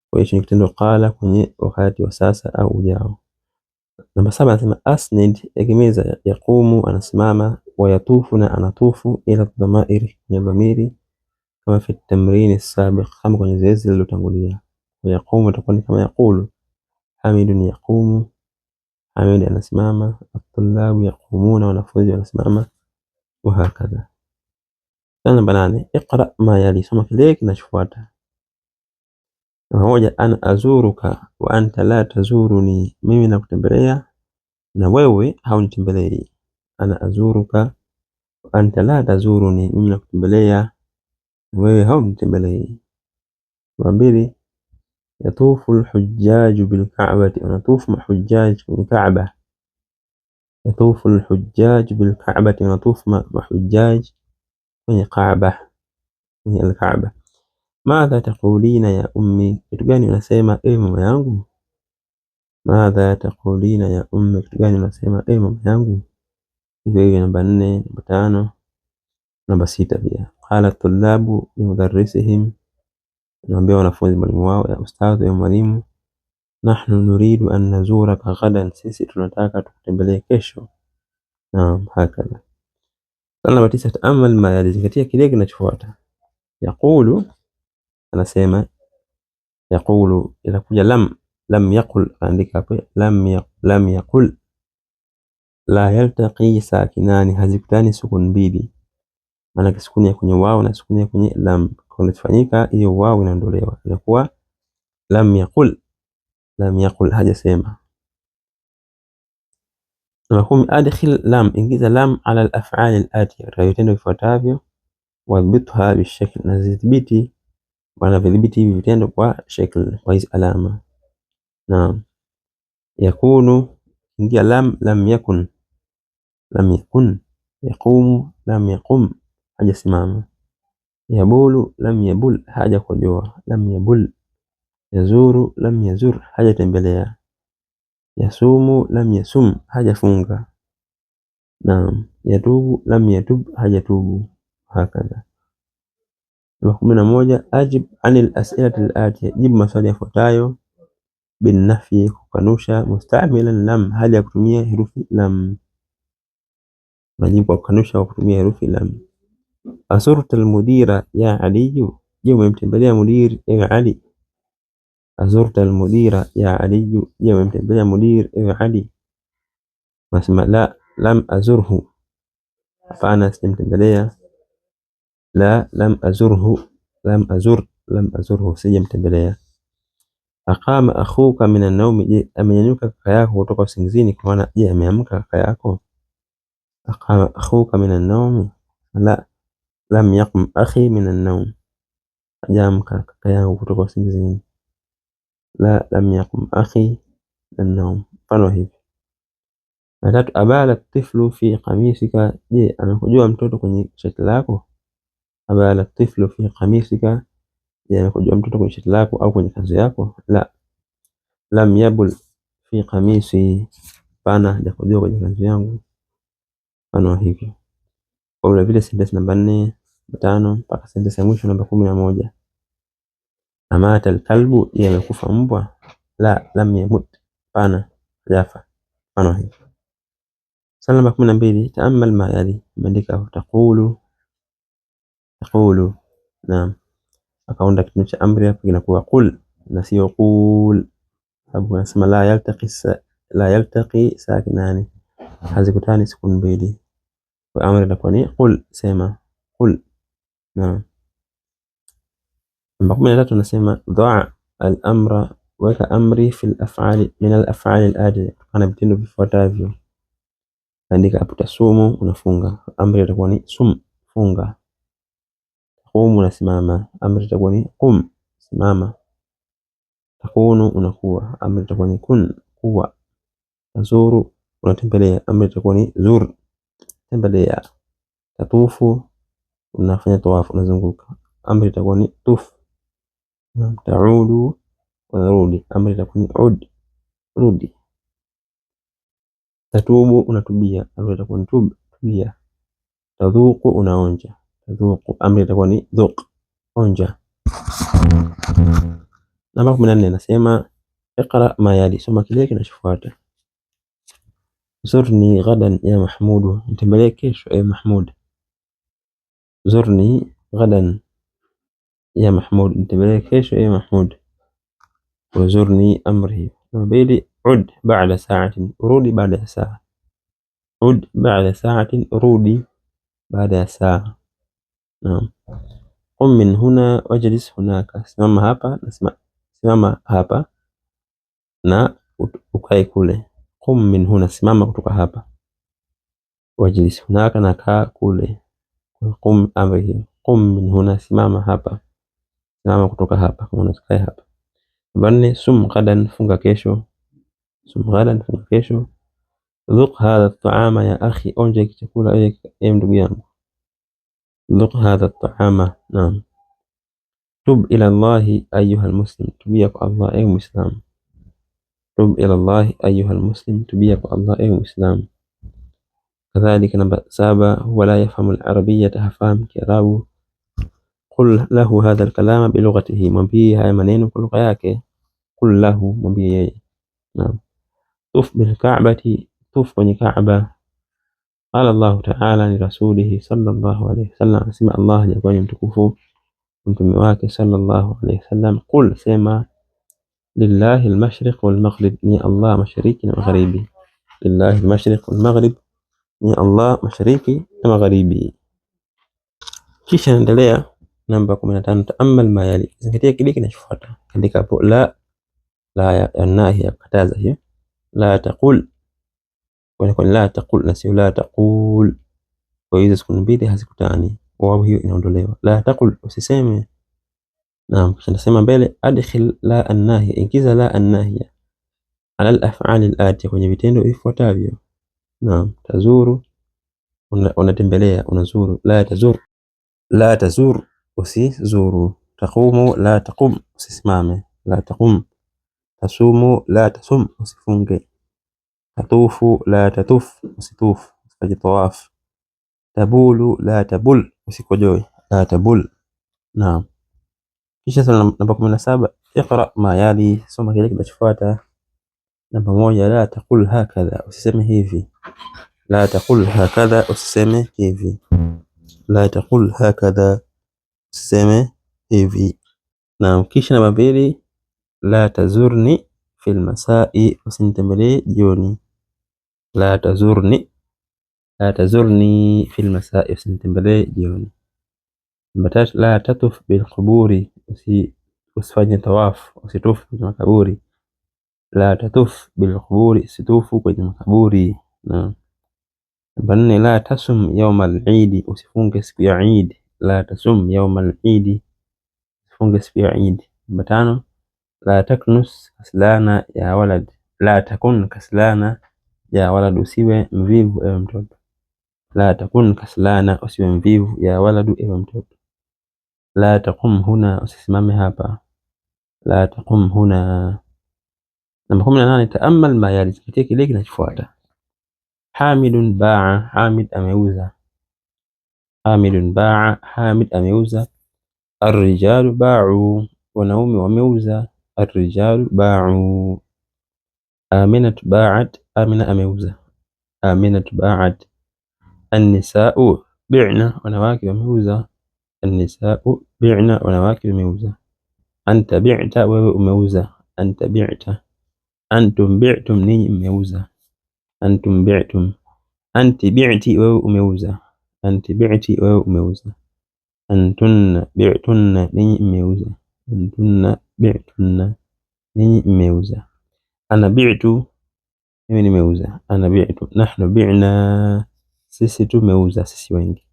Speaker 1: Kwa hiyo ni kitendo qala kwenye wakati wa sasa au ujao. Namba 7 anasema asnid, egemeza. Yaqumu, anasimama. Wa yatufu, na anatufu. Ila dhamairi, kwenye dhamiri, kama fi tamrin as-sabiq, kama kwenye zoezi lililotangulia. Wa yaqumu itakuwa ni kama yaqulu. Hamidun yaqumu, Hamid anasimama. At-tullabu yaqumuna, wanafunzi wanasimama. Wahakadha. Namba 8, iqra ma yali, soma kile kinachofuata. Namba moja, ana azuruka wa anta la tazuruni, mimi nakutembelea na wewe haunitembelei. Ana azuruka wa anta la tazuruni, mimi nakutembelea na wewe haunitembelei. Namba mbili, yatufu alhujjaju bilka'bati, wanatufu mahujjaj kwenye Kaaba. Yatufu alhujjaju bilka'bati, wanatufu mahujjaj kwenye Kaaba, kwenye al-Kaaba. Madha taqulina ya ummi, kitu gani unasema ewe mama yangu? Madha taqulina ya ummi, kitu gani unasema ewe mama yangu? Hivyo namba 4, namba 5, namba 6 pia. Qala tullabu li mudarrisihim, naambia wanafunzi mwalimu wao, ya ustadhi ya mwalimu, nahnu nuridu an nazuraka ghadan, sisi tunataka tukutembelee kesho. Naam, hakadha. Namba 9, taamal ma yali, zingatia kile kinachofuata. Yaqulu, anasema yaqulu, inakuja lam yaqul, andika hapo lam yaqul. La yaltaqi sakinani, hazikutani sukun mbili. Maana sukuni ya kwenye wao na sukuni ya kwenye lam, kinachofanyika hiyo wao inaondolewa, inakuwa lam yaqul. Lam yaqul, hajasema. Namba 10, adkhil lam, ingiza lam ala al-af'al al-atiya, katika vitendo vifuatavyo. Wadhibitha bishakl, na zidhibiti, wanadhibiti hivi vitendo kwa shakl, kwa hizi alama. Naam. Yakunu, ingia lam yakun. Lam yakun. Yaqumu, lam yaqum, hajasimama. Yabulu, lam yabul, hajakojoa. Lam yabul. Yazuru, lam yazur, hajatembelea. Yasumu, lam yasum, hajafunga. Naam. Yatubu, lam yatub, hajatubu. Hakadha. Namba 11, ajib anil as'ilati al-atiya, jibu maswali yafuatayo. Bin nafyi, kukanusha. Musta'milan lam, hali ya kutumia herufi lam, najibu kwa kukanusha kwa kutumia herufi lam. Azurta al-mudira ya Ali, je, umemtembelea mudir ewe Ali? Azurta al-mudira ya Ali, je, umemtembelea mudir ewe Ali? Nasema la, lam azurhu, hapana sijamtembelea. La, lam azurhu, lam azurhu, sijamtembelea. Aqama akhuka min an-nawm, je, amenyanyuka kaka yako kutoka usingizini? Kwa maana je, ameamka kaka yako? Aqama akhuka min an-nawm. La, lam yaqum akhi min an-nawm, hajaamka kaka yangu kutoka usingizini. La, lam yaqum akhi min an-nawm. Mfano hivi. Na tatu, abala tiflu fi qamisika, je, amekojoa mtoto kwenye shati lako? Abala tiflu fi qamisika, je, amekojoa mtoto kwenye shati lako au kwenye kanzu yako? La, lam yabul fi qamisi, pana hajakojoa kwenye kanzu yangu. Mfano hivyo. Kwa vile vile sentensi namba 4, 5 mpaka sentensi ya mwisho namba 11. Amata al-kalbu, je, amekufa mbwa? La, lam yamut, pana hajafa. Mfano hivyo. Swali namba 12, taamal ma yali, imeandika taqulu. Naam, akaunda kitendo cha amri hapo kinakuwa qul na sio qul, sababu anasema la yaltaqi sakinani, hazikutani sukun mbili. Kwa amri itakuwa ni qul, sema qul. Naam. Namba 13 nasema dha al-amra, weka amri fi al-af'ali, min al-af'ali al-atiya, kana vitendo vifuatavyo. Andika hapo tasumu, unafunga, amri itakuwa ni sum, funga. Qum, unasimama, amri itakuwa ni qum, simama. Takunu, unakuwa, amri itakuwa ni kun, kuwa. Tazuru, unatembelea, amri itakuwa ni zur, tembelea. Tatufu, unafanya tawafu, unazunguka, amri itakuwa ni tuf. Taudu, unarudi, amri itakuwa ni ud, rudi. Tatubu, unatubia, amri itakuwa ni tub, tubia. Tadhuku, unaonja, tadhuku, amri itakuwa ni dhuq, onja. Namba 14 nasema iqra ma yali, soma kile kinachofuata. Zurni ghadan ya Mahmud, nitembelee kesho ewe Mahmud. Zurni ghadan ya Mahmud, nitembelee kesho ewe Mahmud. Wazurni amri. Namba 2, ud ba'da sa'atin, urudi baada ya saa. Ud ba'da sa'atin, urudi baada ya saa. Naam. Qum min huna wajlis hunaka, simama hapa na simama hapa na ukae kule. Qum min huna, simama kutoka hapa. Wajlis hunaka, na kaa kule. Qum amri, qum min huna, simama hapa, simama kutoka hapa, unakaa hapa. Namba 4, sum ghadan, funga kesho. Sum ghadan, funga kesho. Dhuq hadha at-ta'ama ya akhi, onja chakula ewe ndugu yangu. Dhuq hadha at-ta'ama. Naam. Tub ila Allahi ayuha al-muslim, tubia kwa Allah ewe Muislam. Tub ila Allahi ayuha al-muslim, tubia kwa Allah ewe Muislam. Kadhalika namba 7, wala yafahamu al-arabiyyata, hafahamu Kiarabu. Qul lahu hadha al-kalama bi lughatihi, mwambie haya maneno kwa lugha yake. Qul lahu, mwambie yeye. Naam. Tuf bil Ka'bati, tuf kwenye Kaaba. Qala Allah ta'ala li rasulihi sallallahu alayhi wasallam, asema Allah jakuwa ni mtukufu mtume wake sallallahu alayhi wasallam. Qul, sema, lillahi al-mashriq wal maghrib, ni Allah mashariki na magharibi. Lillahi al-mashriq wal maghrib, ni Allah mashariki na magharibi. Kisha endelea namba 15, ta'ammal ma yali, zingatia kile kinachofuata. Andika hapo la ya nahi ya kataza hiyo. La taqul, kwa la taqul na sio la taqul. Kwa hizo siku mbili hazikutani, wao hiyo inaondolewa. La taqul, usiseme. Naam, kisha nasema mbele, adkhil la an-nahiya, ingiza la an-nahiya ala al-af'al al-atiya, kwenye vitendo vifuatavyo. Naam, tazuru, unatembelea, unazuru. La tazur, la tazur, usizuru. Taqumu, la taqum, usisimame. La taqum. Tasumu, la tasum, usifunge. Tatufu, la tatuf, usituf, usifanye tawaf. Tabulu, la tabul, usikojoe. La tabul. Naam. Kisha namba 17, iqra ma yali, soma kile kinachofuata. Namba 1, la taqul hakadha, usiseme hivi. La taqul hakadha, usiseme hivi. La taqul hakadha, usiseme hivi. Naam. Kisha namba 2, la tazurni fil masai, usinitembelee jioni. La tazurni, la tazurni fil masai, usinitembelee jioni. Namba 3, la tatuf bil quburi, usifanye tawaf, usitufu kwenye makaburi. La tatuf bil quburi, usitufu kwenye makaburi. Naam. Namba 4, la tasum yawm al-eid, usifunge siku ya Eid. La tasum yawm al-eid, usifunge siku ya Eid. Namba 5, la taknus kaslana ya walad, la takun kaslana ya walad, usiwe mvivu ewe mtoto. La takun kaslana, usiwe mvivu, ya waladu, ewe mtoto. La taqum huna, usisimame hapa. La taqum huna. Namba 18, ta'ammal ma yali, zingatia kile kinachofuata. Hamidun ba'a, Hamid ameuza. Hamidun ba'a, Hamid ameuza. Ar-rijalu ba'u, wanaume wameuza. Ar-rijalu ba'u. Aminatu ba'at, Amina ameuza. Aminatu ba'at. An-nisa'u bi'na, wanawake wameuza. An-nisa'u bi'na, wanawake wameuza. Anta bi'ta, wewe umeuza. Anta bi'ta. Antum bi'tum, ninyi mmeuza. Antum bi'tum. Anti bi'ti, wewe umeuza. Anti bi'ti, wewe umeuza. Antunna bi'tunna, ninyi mmeuza. Antunna bi'tunna, ninyi mmeuza. Ana bi'tu, mimi nimeuza. Ana bi'tu. Nahnu bi'na, sisi tumeuza, sisi wengi.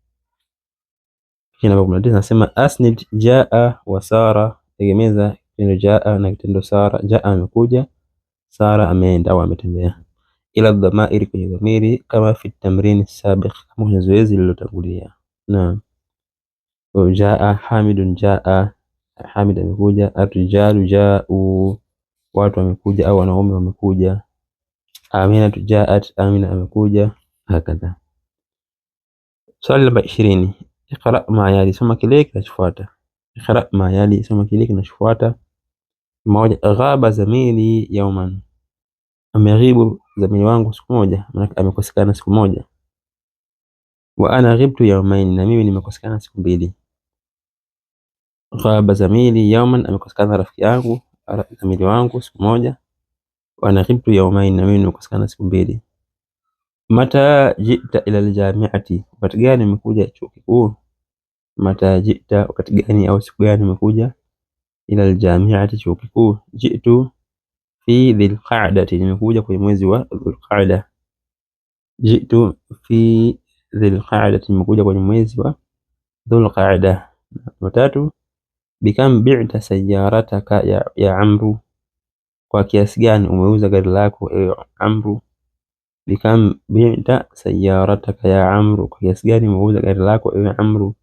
Speaker 1: Kisha namba 19 nasema asnid jaa wa sara, tegemeza kitendo jaa na kitendo sara. Jaa amekuja, sara ameenda au ametembea. Ila dhamairi, kwenye dhamiri, kama fi tamrini sabiq, kama kwenye zoezi lililotangulia. Naam. Jaa Hamidun, jaa Hamid amekuja. Ar-rijalu jaa'u, watu wamekuja au wanaume wamekuja. Aminatu jaat, Amina amekuja. Hakadha. Swali namba 20, iqra ma yali, soma kile kinachofuata. Iqra ma yali, soma kile kinachofuata. Moja, ghaba zamili yawman, ameghibu zamili wangu siku moja, maana amekosekana siku moja. Wa ana ghibtu yawmain, na mimi nimekosekana siku mbili. Ghaba zamili yawman, amekosekana rafiki yangu, zamili wangu siku moja. Wa ana ghibtu yawmain, na mimi nimekosekana siku mbili. Mata jita ila aljamiati, wakati gani umekuja chuo kikuu? Mata jita, wakati gani au siku gani umekuja ila aljami'ati, chuo kikuu. Jitu fi dhilqa'dati, nimekuja kwenye mwezi wa Dhulqa'da. Jitu fi dhilqa'dati, nimekuja kwenye mwezi wa Dhulqa'da. Watatu, bikam bi'ta sayyarataka ya Amru, kwa kiasi gani umeuza gari lako ewe Amru. Bikam bi'ta sayyarataka ya Amru, kwa kiasi gani umeuza gari lako ewe Amru.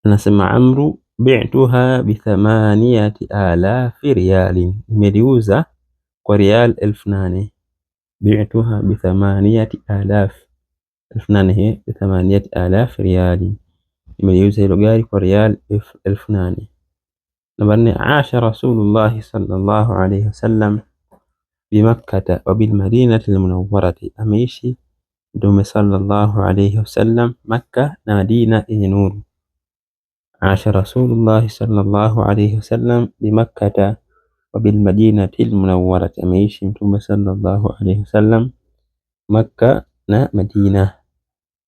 Speaker 1: Anasema Amru, bi'tuha bi 8000 riyal, nimeliuza kwa riyal 8000. Bi'tuha bi 8000, 8000 hii 8000 riyal, nimeliuza hilo gari kwa riyal 8000. Namba 4, asha Rasulullah sallallahu alayhi wasallam bi Makkah wa bil Madinati al-Munawwarati, ameishi Mtume sallallahu alayhi wasallam Makkah na Madina yenye nuru. Asha Rasulullah sallallahu alayhi wasallam bi Makkah wa bil Madinati al-Munawwarati, ameishi Mtume sallallahu alayhi wasallam Makkah na Madina.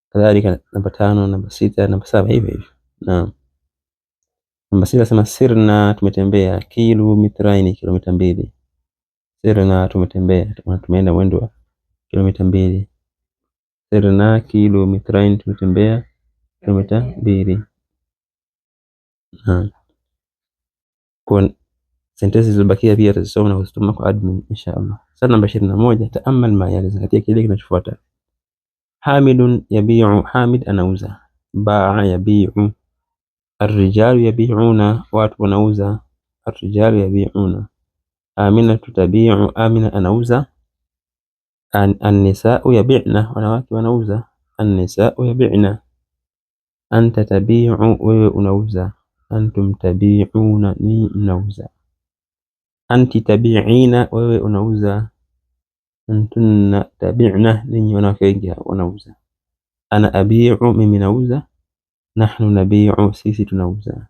Speaker 1: Kadhalika namba 5, namba 6, namba 7 hivyo. Naam. Namba 6 nasema sirna, tumetembea, kilometraini, kilomita 2. Sirna, tumetembea, tumeenda mwendo wa kilomita 2. Sirna kilometraini, tumetembea kilomita 2. Naam. Kwa sentensi zilizobakia pia tutasoma na kuzituma kwa admin inshallah. Sasa namba 21, taamal ma yali, zingatia kile kinachofuata. Hamidun yabi'u, Hamid anauza. Ba'a yabi'u, الرجال يبيعون, watu wanauza. الرجال يبيعون. Amina tutabi'u, Amina anauza. An-nisa'u yabi'na, wanawake wanauza. An-nisa'u yabi'na. Anta tabi'u, wewe unauza. Antum tabi'una, ni mnauza. Anti tabi'ina, wewe unauza. Antunna tabi'na, ninyi wanawake wengi wanauza. Ana abi'u, mimi nauza. Nahnu nabi'u, sisi tunauza.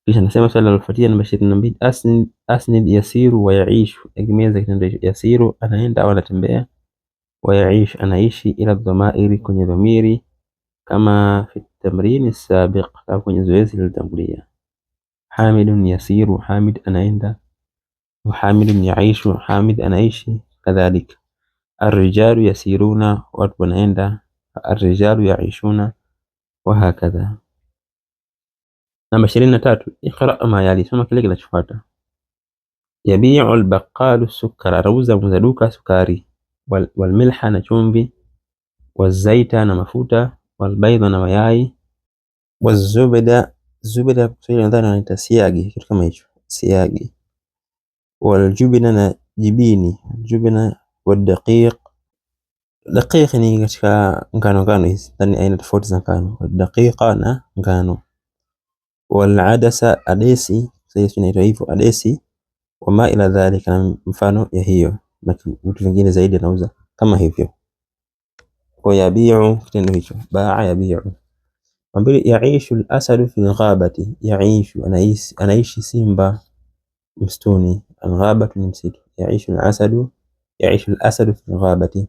Speaker 1: Kisha nasema swali linalofuatia namba 22, asnid yasiru wa yaishu, egemeza kitendo yasiru, anaenda au anatembea, wa yaish, anaishi, ila dhamairi, kwenye dhamiri, kama fi tamrini sabiq, au kwenye zoezi lililotangulia. Hamidun yasiru, Hamid anaenda. Wa hamidun yaishu, Hamid anaishi. Kadhalika arrijalu yasiruna, watu wanaenda. Arrijalu yaishuna, wa hakadha. Namba 23, iqra ma yali, soma kile kinachofuata. Yabi'u al-baqqalu sukara, anauza muuza duka sukari. Wal milha, na chumvi. Wazaita, na mafuta. Wal bayda, na mayai. Wazubda, zubda kwa nadhani wanaita siagi, kitu kama hicho, siagi. Wal jubna, na jibini, jubna. Wal daqiq, daqiq ni katika ngano hizi, ndani aina tofauti za ngano. Wal daqiqa, na ngano. Wal adasa, adesi, sasa inaitwa hivyo adesi. Wama ila dhalika, na mfano ya hiyo, na vitu vingine zaidi anauza kama hivyo. Kwa yabi'u, kitendo hicho, ba'a yabi'u. Mbili, yaishu al-asadu fi al-ghabati, yaishu, anaishi simba msituni. Al-ghabatu ni msitu. Yaishu al-asadu, yaishu al-asadu fi al-ghabati.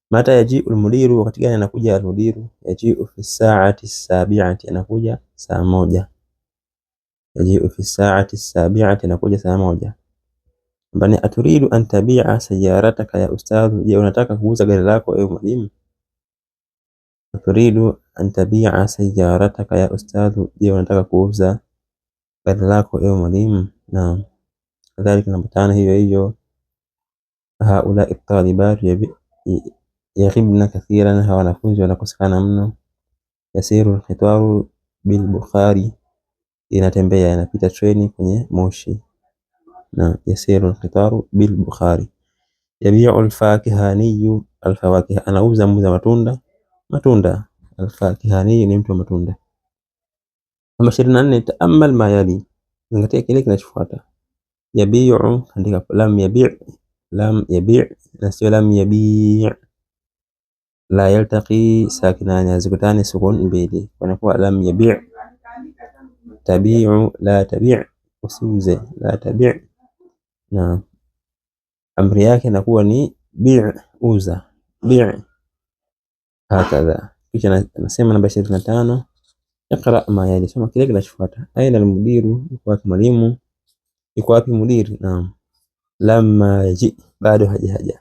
Speaker 1: Mata yaji'u al-mudiru, wakati gani anakuja al-mudiru? Yaji'u fi as-sa'ati as-sabi'ati, anakuja saa 1. Yaji'u fi as-sa'ati as-sabi'ati, anakuja saa 1. Mbani, aturidu an tabi'a sayyarataka ya ustadhu, je, unataka kuuza gari lako ewe mwalimu? Aturidu an tabi'a sayyarataka ya ustadhu, je, unataka kuuza gari lako ewe mwalimu? Naam. Kadhalika namba 5 hiyo. Haula at-talibat yaghibna kathiran, hawa wanafunzi wanakosekana mno. Yasiru al-qitaru bil Bukhari, inatembea, inapita treni kwenye moshi. Na yasiru al-qitaru bil Bukhari. Yabi'u al-fakihaniyu al-fawakiha, anauza muuza matunda. Al-fakihaniyu ni mtu wa matunda. Namba 24, taamal ma yali, zingatia kile kinachofuata. Yabi'u, andika lam yabi', lam yabi', na sio lam yabi'. La yaltaqi sakinani, hazikutani sukun mbili, wanakuwa lam yabi'. Tabi'u, la tabi', usiuze, la tabi'. Na amri yake inakuwa ni bi', uza, bi', hakadha. Kisha nasema namba 25, Iqra ma yali, soma kile kinachofuata. Aina almudiru, yuko wapi mwalimu? Yuko wapi mudiri? Naam. Lamma yaji, bado hajaja.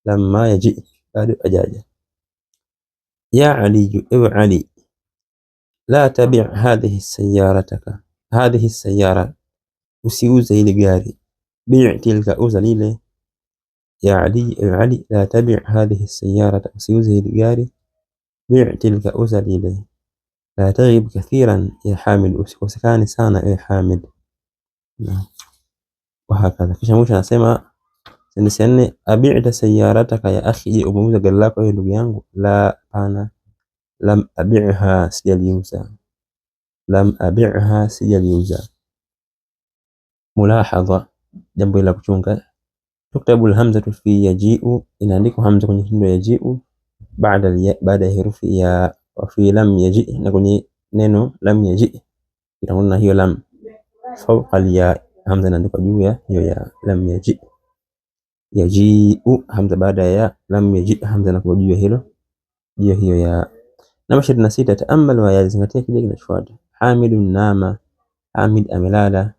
Speaker 1: Lamma yaji, bado hajaja. Ya Ali, ewe Ali, la tabi' hadhihi sayyarataka, hadhihi sayyara, usiuze ile gari. Bi' tilka, uza lile. Ya Ali, ewe Ali, la tabi' hadhihi sayyarata, usiuze ile gari. Bi' tilka, uza lile. La taghib kathiran ya Hamid, usikosekane sana ewe Hamid. Wahakadha. Kisha mwisho anasema sentensi ya 4, abi'ta sayyarataka ya akhi, je, umeuza gari lako ewe ndugu yangu? La, hapana. Lam abi'ha, sijaliuza. Lam abi'ha, sijaliuza. Mulahadha, jambo la kuchunga. Tuktabu alhamzatu fi yaji'u, inaandikwa hamza kwenye kitendo yaji'u baada ya herufi ya, wa fi lam yaji', na kwenye neno lam yaji' itakuwa hiyo lam fawqa ya, hamza inaandikwa juu ya hiyo ya lam yaji'. Yaji'u, hamza baada ya lam yaji', hamza inakuwa juu ya hilo, juu hiyo ya. Namba 26, taamal wa yazingatia kile kinachofuata. Hamidun nama, Hamid amelala.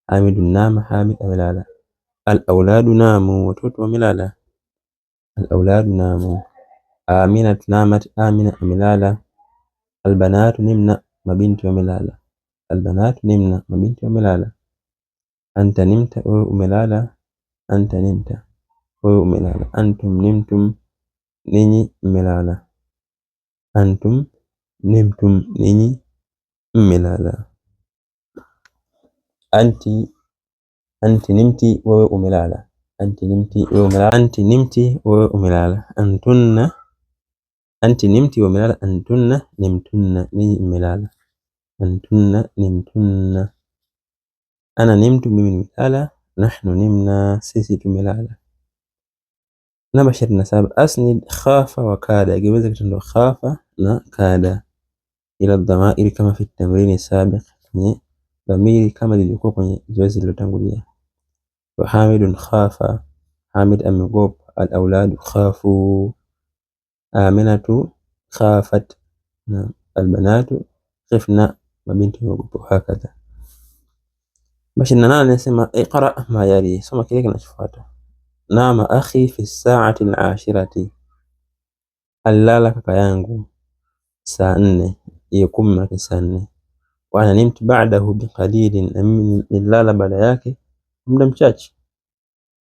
Speaker 1: Hamidun nama, Hamid amelala. Al-awladu namu, watoto wamelala. Al-awladu namu. Aminatu namat, Amina amelala. Al-banatu nimna, mabinti wamelala. Al-banatu nimna, mabinti wamelala. Anta nimta, wewe umelala. Anta nimta, wewe umelala. Antum nimtum, ninyi mmelala. Antum nimtum, ninyi mmelala. Anti nimti, wewe umelala. Anti nimti, wewe umelala. Anti nimti, wewe umelala. Antunna, anti nimti, wewe umelala. Antunna nimtunna, ninyi mmelala. Antunna nimtunna. Ana nimtu, mimi nimelala. Nahnu nimna, sisi tumelala. Namba 27, asnid khafa wa kada, geuza kitendo khafa na kada ila dhamairi kama fi tamrini sabiq, kwenye dhamiri kama lilikuwa kwenye zoezi lililotangulia. Wa Hamidun khafa, Hamid ameogopa. Al-awladu khafu, Aminatu khafat, na al-banatu khifna, mabinti wameogopa. Hakadha. Basi na nani anasema iqra ma yali, soma kile kinachofuata. Nama akhi fi saati al-ashirati, alala kaka yangu saa 4, hiyo 10 saa 4. Wa ana nimtu ba'dahu biqalilin, na mimi nilala baada yake muda mchache.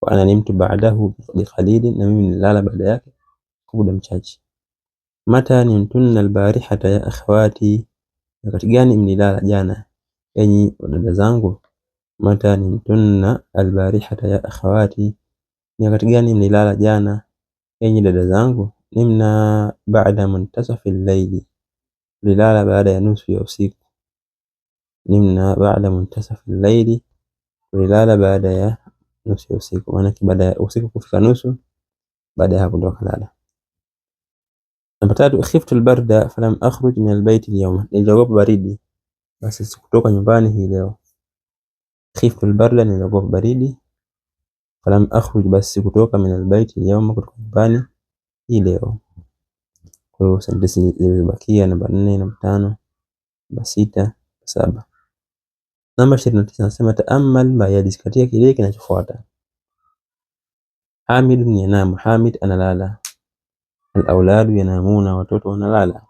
Speaker 1: Wa ana nimtu ba'dahu biqalilin, na mimi nilala baada yake muda mchache. Mata nimtunna albarihata ya akhawati, wakati gani mlilala jana enyi dada zangu? Mata nimtunna albarihata ya akhawati, ni wakati gani mlilala jana enyi dada zangu? Nimna ba'da muntasafi al-layli, lilala baada ya nusu ya usiku. Nimna ba'da muntasafi al-layli, lilala baada ya nusu ya usiku, maana baada ya usiku kufika nusu, baada ya hapo ndo kulala. Namba 3, khiftu al-barda falam akhruj min al-bayt al-yawma, niliogopa baridi basi sikutoka nyumbani hii leo. Khiftu al-barda, niliogopa baridi. Falam akhruj, basi sikutoka min al-bayt al-yawma, kutoka nyumbani hii leo. Kwa hiyo sentensi zilizobakia namba 4, namba 5, namba 6, 7. Namba 29 nasema taamal ma yali, zingatia kile kinachofuata. Hamidun yanamu, Hamid analala. Al-awladu yanamuna, watoto wanalala.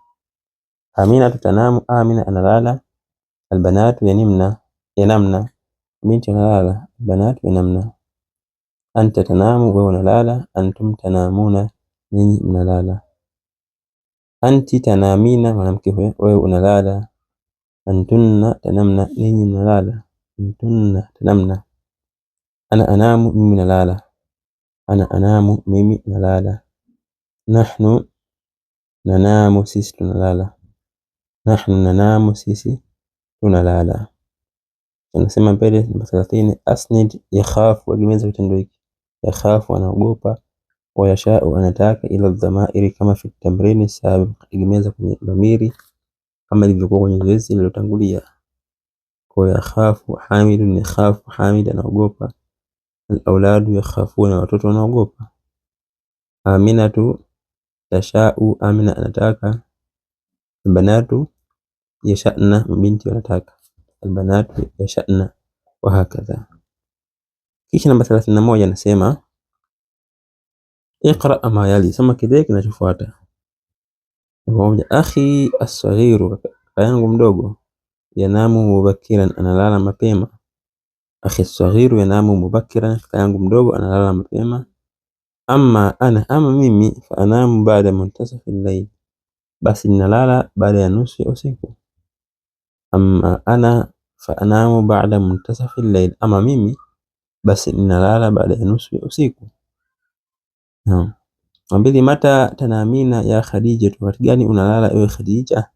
Speaker 1: Aminatu tanamu, Amina analala. Al-banatu yanamna, binti wanalala. Al-banatu yanamna. Anta tanamu, wewe unalala. Antum tanamuna, ninyi mnalala. Anti tanamina, mwanamke wewe unalala. Antunna tanamna, ninyi mnalala. Antunna tanamna. Ana anamu, mimi nalala. Ana anamu, mimi nalala. Nahnu nanamu, sisi tunalala. Nahnu nanamu, sisi tunalala. Tunasema mbele namba 30, asnid yakhafu, egemeza kitendo hiki. Yakhafu, anaogopa. Wa yashau, anataka. Ila dhamairi kama fi tamrini sabiq, egemeza kwenye dhamiri kama ilivyokuwa kwenye zoezi lililotangulia. Kwa yakhafu, Hamidun yakhafu, Hamid anaogopa. Al-awladu yakhafuna, watoto wanaogopa. Aminatu tashau, Amina anataka. Al-banatu yasha'na, mabinti wanataka. Albanatu yasha'na wa hakadha. Kisha namba 31 anasema iqra ma yali, soma kile kinachofuata. Akhi as-saghiru, kaka yangu mdogo, yanamu mubakkiran, analala mapema. Akhi as-saghiru yanamu mubakkiran, kaka yangu mdogo analala mapema. Amma ana, ama mimi, fa anamu ba'da muntasafi al-layl, basi ninalala baada ya nusu ya usiku. Amma ana fa anamu ba'da muntasafi al-layl, ama mimi basi ninalala baada ya nusu ya usiku. Naam. Mbili, mata tanamina ya Khadija, wakati gani unalala ewe Khadija?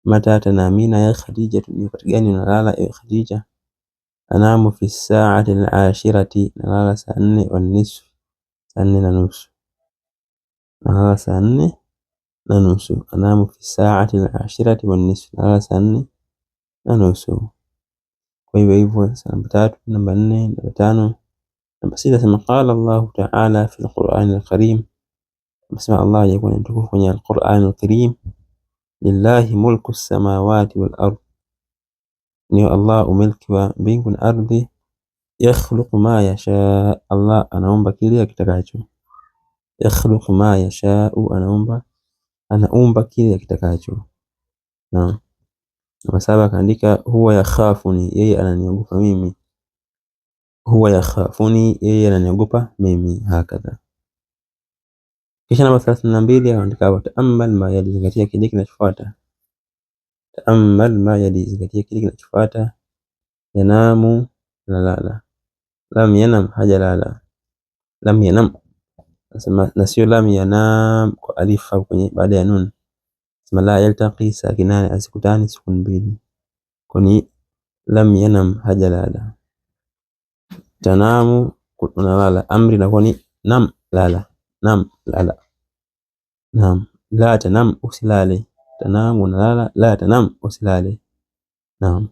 Speaker 1: Mata tanamina ya Khadija, wakati gani unalala ewe Khadija? Anamu fi as-sa'ati al-ashirati, nalala saa 4 wa nisfu, saa 4 na nusu. Nalala saa 4 na nusu. Anamu fi as-sa'ati al-ashirati wa nisfu, nalala saa 4 na nusu. Kwa hivyo namba 3, namba 4, namba 5. Namba 6 sema qala Allah ta'ala fi al-Qur'an al-Karim, sema Allah yakuwa mtukufu kwenye al-Qur'an al-Karim, lillahi mulku as-samawati wal ard, ni Allah umiliki wa mbingu na ardhi. Yakhluqu ma yasha, Allah anaumba kile akitakacho. Yakhluqu ma yasha, anaumba kile akitakacho. Naam. Namba 7 kaandika huwa yakhafuni, yeye ananiogopa mimi. Huwa yakhafuni, yeye ananiogopa mimi. Hakadha. Kisha namba 32 akaandika ta'ammal ma yali, zingatia kile kinachofuata. Ta'ammal ma yali, zingatia kile kinachofuata. Yanamu, nalala. Lam yanam, hajalala. Lam yanam, na sio lam yanam kwa alif kwenye baada ya nun. Sema la yaltaqi sakinani, asikutani sukun mbili. Kwani lam yanam, hajalala. Tanamu, unalala. Amri inakuwa ni nam, lala. Nam, lala. Naam. La tanam, usilale. Tanamu, unalala. La tanam, usilale. Naam.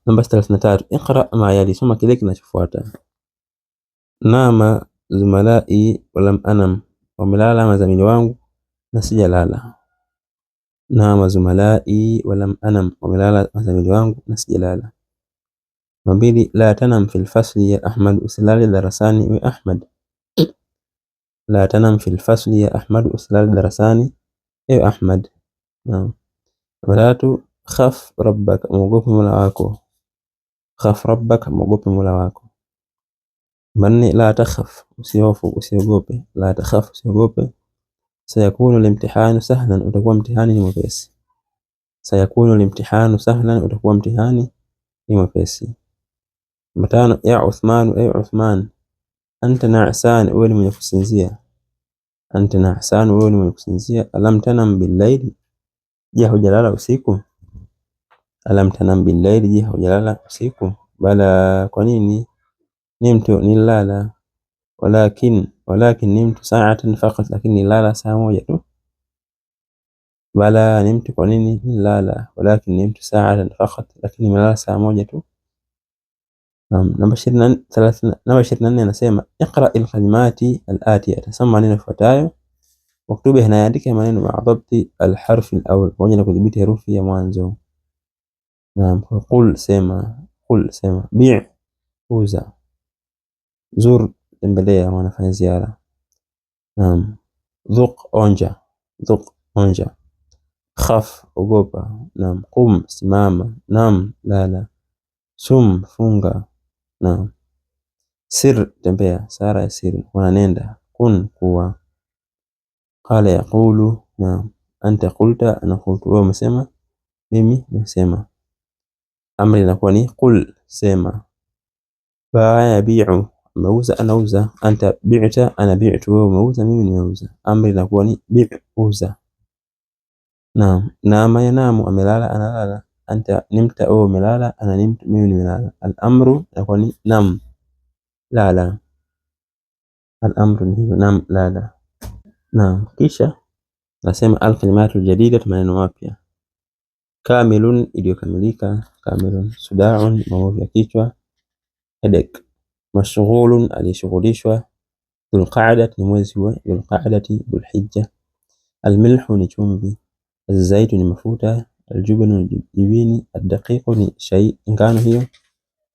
Speaker 1: Namba 33, iqra ma yali, soma kile kinachofuata. Nama zumalai walam anam, wamelala mazamili wangu na sijalala. Nama zumalai walam anam, wamelala mazamili wangu na sijalala. Mbili, la tanam fil fasli ya Ahmad, usilale darasani ewe Ahmad. La tanam fil fasli ya Ahmad, usilale darasani ewe Ahmad. Naam. Tatu, khaf rabbaka, mwogope Mola wako. Khaf rabbaka, mwogope Mola wako. Manne, la takhaf, usihofu, usiogope. La takhaf, usiogope. Sayakunu limtihanu sahlan, utakuwa mtihani ni mwepesi. Sayakunu limtihanu sahlan, utakuwa mtihani ni mwepesi. Matano, ya Uthman, ay Uthman, anta na'san, wewe ni mwenye kusinzia. Anta na'san, wewe ni mwenye kusinzia. Alam tanam bil-layli, je hujalala usiku? Alam tanam bil-layli, je hujalala usiku? Bala, kwa nini? Nimtu, nilala. Walakin nimtu sa'atan faqat, lakini nilala saa moja tu. Bala, nimtu, kwa nini? Nilala. Walakin nimtu sa'atan faqat, lakini nilala saa moja tu. Namba 24 anasema iqra al-kalimati al-atiyah, soma maneno yafuatayo. Waktubi, anaandika maneno ma'dhabti al-harf al-awwal, pamoja na kudhibiti herufi ya mwanzo. Naam. Qul, sema. Qul, sema. Bi', uza. Zur, tembelea, wanafanya ziara. Naam. Dhuq, onja. Dhuq, onja. Khaf, ogopa. Naam. Qum, simama. Naam, lala. Sum, funga. Naam. Sir, tembea. Sara, sir, wananenda. Kun, kuwa. Qala yaqulu, naam. Anta qulta, ana qultu, wewe umesema, mimi nimesema. Amri inakuwa ni qul, sema. Ba'a yabi'u, ameuza, anauza. Anta bi'ta, ana bi'tu, wewe umeuza, mimi nimeuza. Amri inakuwa ni bi', uza. Naam. Nama yanamu, amelala, analala. Anta nimta, wewe umelala, ana nimtu, mimi nimelala. Al-amru inakuwa ni nam, lala. Al-amru ni nam, lala. Naam. Kisha nasema al-kalimatu al-jadida, maneno mapya. Kamilun, iliyokamilika. Kamilun. Suda'un, maumivu ya kichwa. Headache. Mashghulun, aliyeshughulishwa. Dhulqa'dah, ni mwezi wa Dhulqa'dati, Dhulhijja. Almilhu, ni chumvi. Azaitu ni mafuta, aljubnu ni jibini, addaqiqu ni ngano hiyo,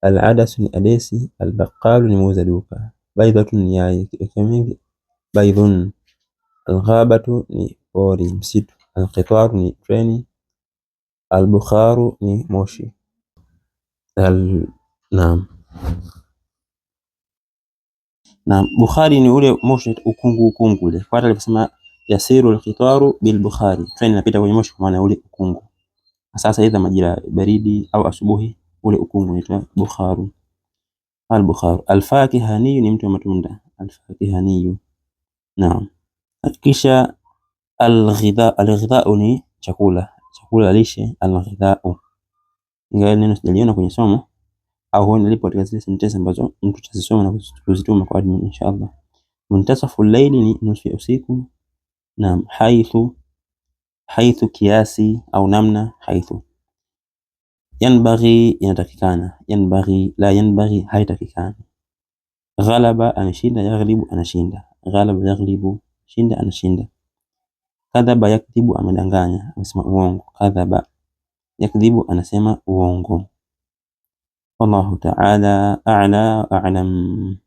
Speaker 1: aladasu ni adesi, albaqalu ni muuza duka, baydatu ni yai mingi, baydun. Alghabatu ni pori msitu, alqitaru ni treni, albukharu ni moshi. Naam. Bukhari ni ule moshi, ukungu ule. Kwa hata alisema yasiru alqitaru bilbukhari, treni inapita kwenye moshi, kwa maana ule ukungu. Sasa hizo majira baridi au asubuhi, ule ukungu unaitwa bukharu. Albukharu. Alfakihani ni mtu wa matunda, alfakihani. Naam. Kisha alghidha ni chakula lishe, alghidha. Ingawa neno sijaliona kwenye somo au huwa nilipo katika zile sentensi ambazo mtu tutasoma na kuzituma kwa admin inshallah. Muntasafu al-layli ni nusu ya usiku. Naam. Haithu kiasi au namna, haithu. Yanbaghi inatakikana, yanbaghi la yanbaghi haitakikani. Ghalaba anashinda, yaghlibu anashinda, ghalaba yaghlibu shinda anashinda. Kadhaba yakdhibu amedanganya, amesema uongo, kadhaba. Yakdhibu anasema uongo. Wallahu ta'ala a'la a'lam.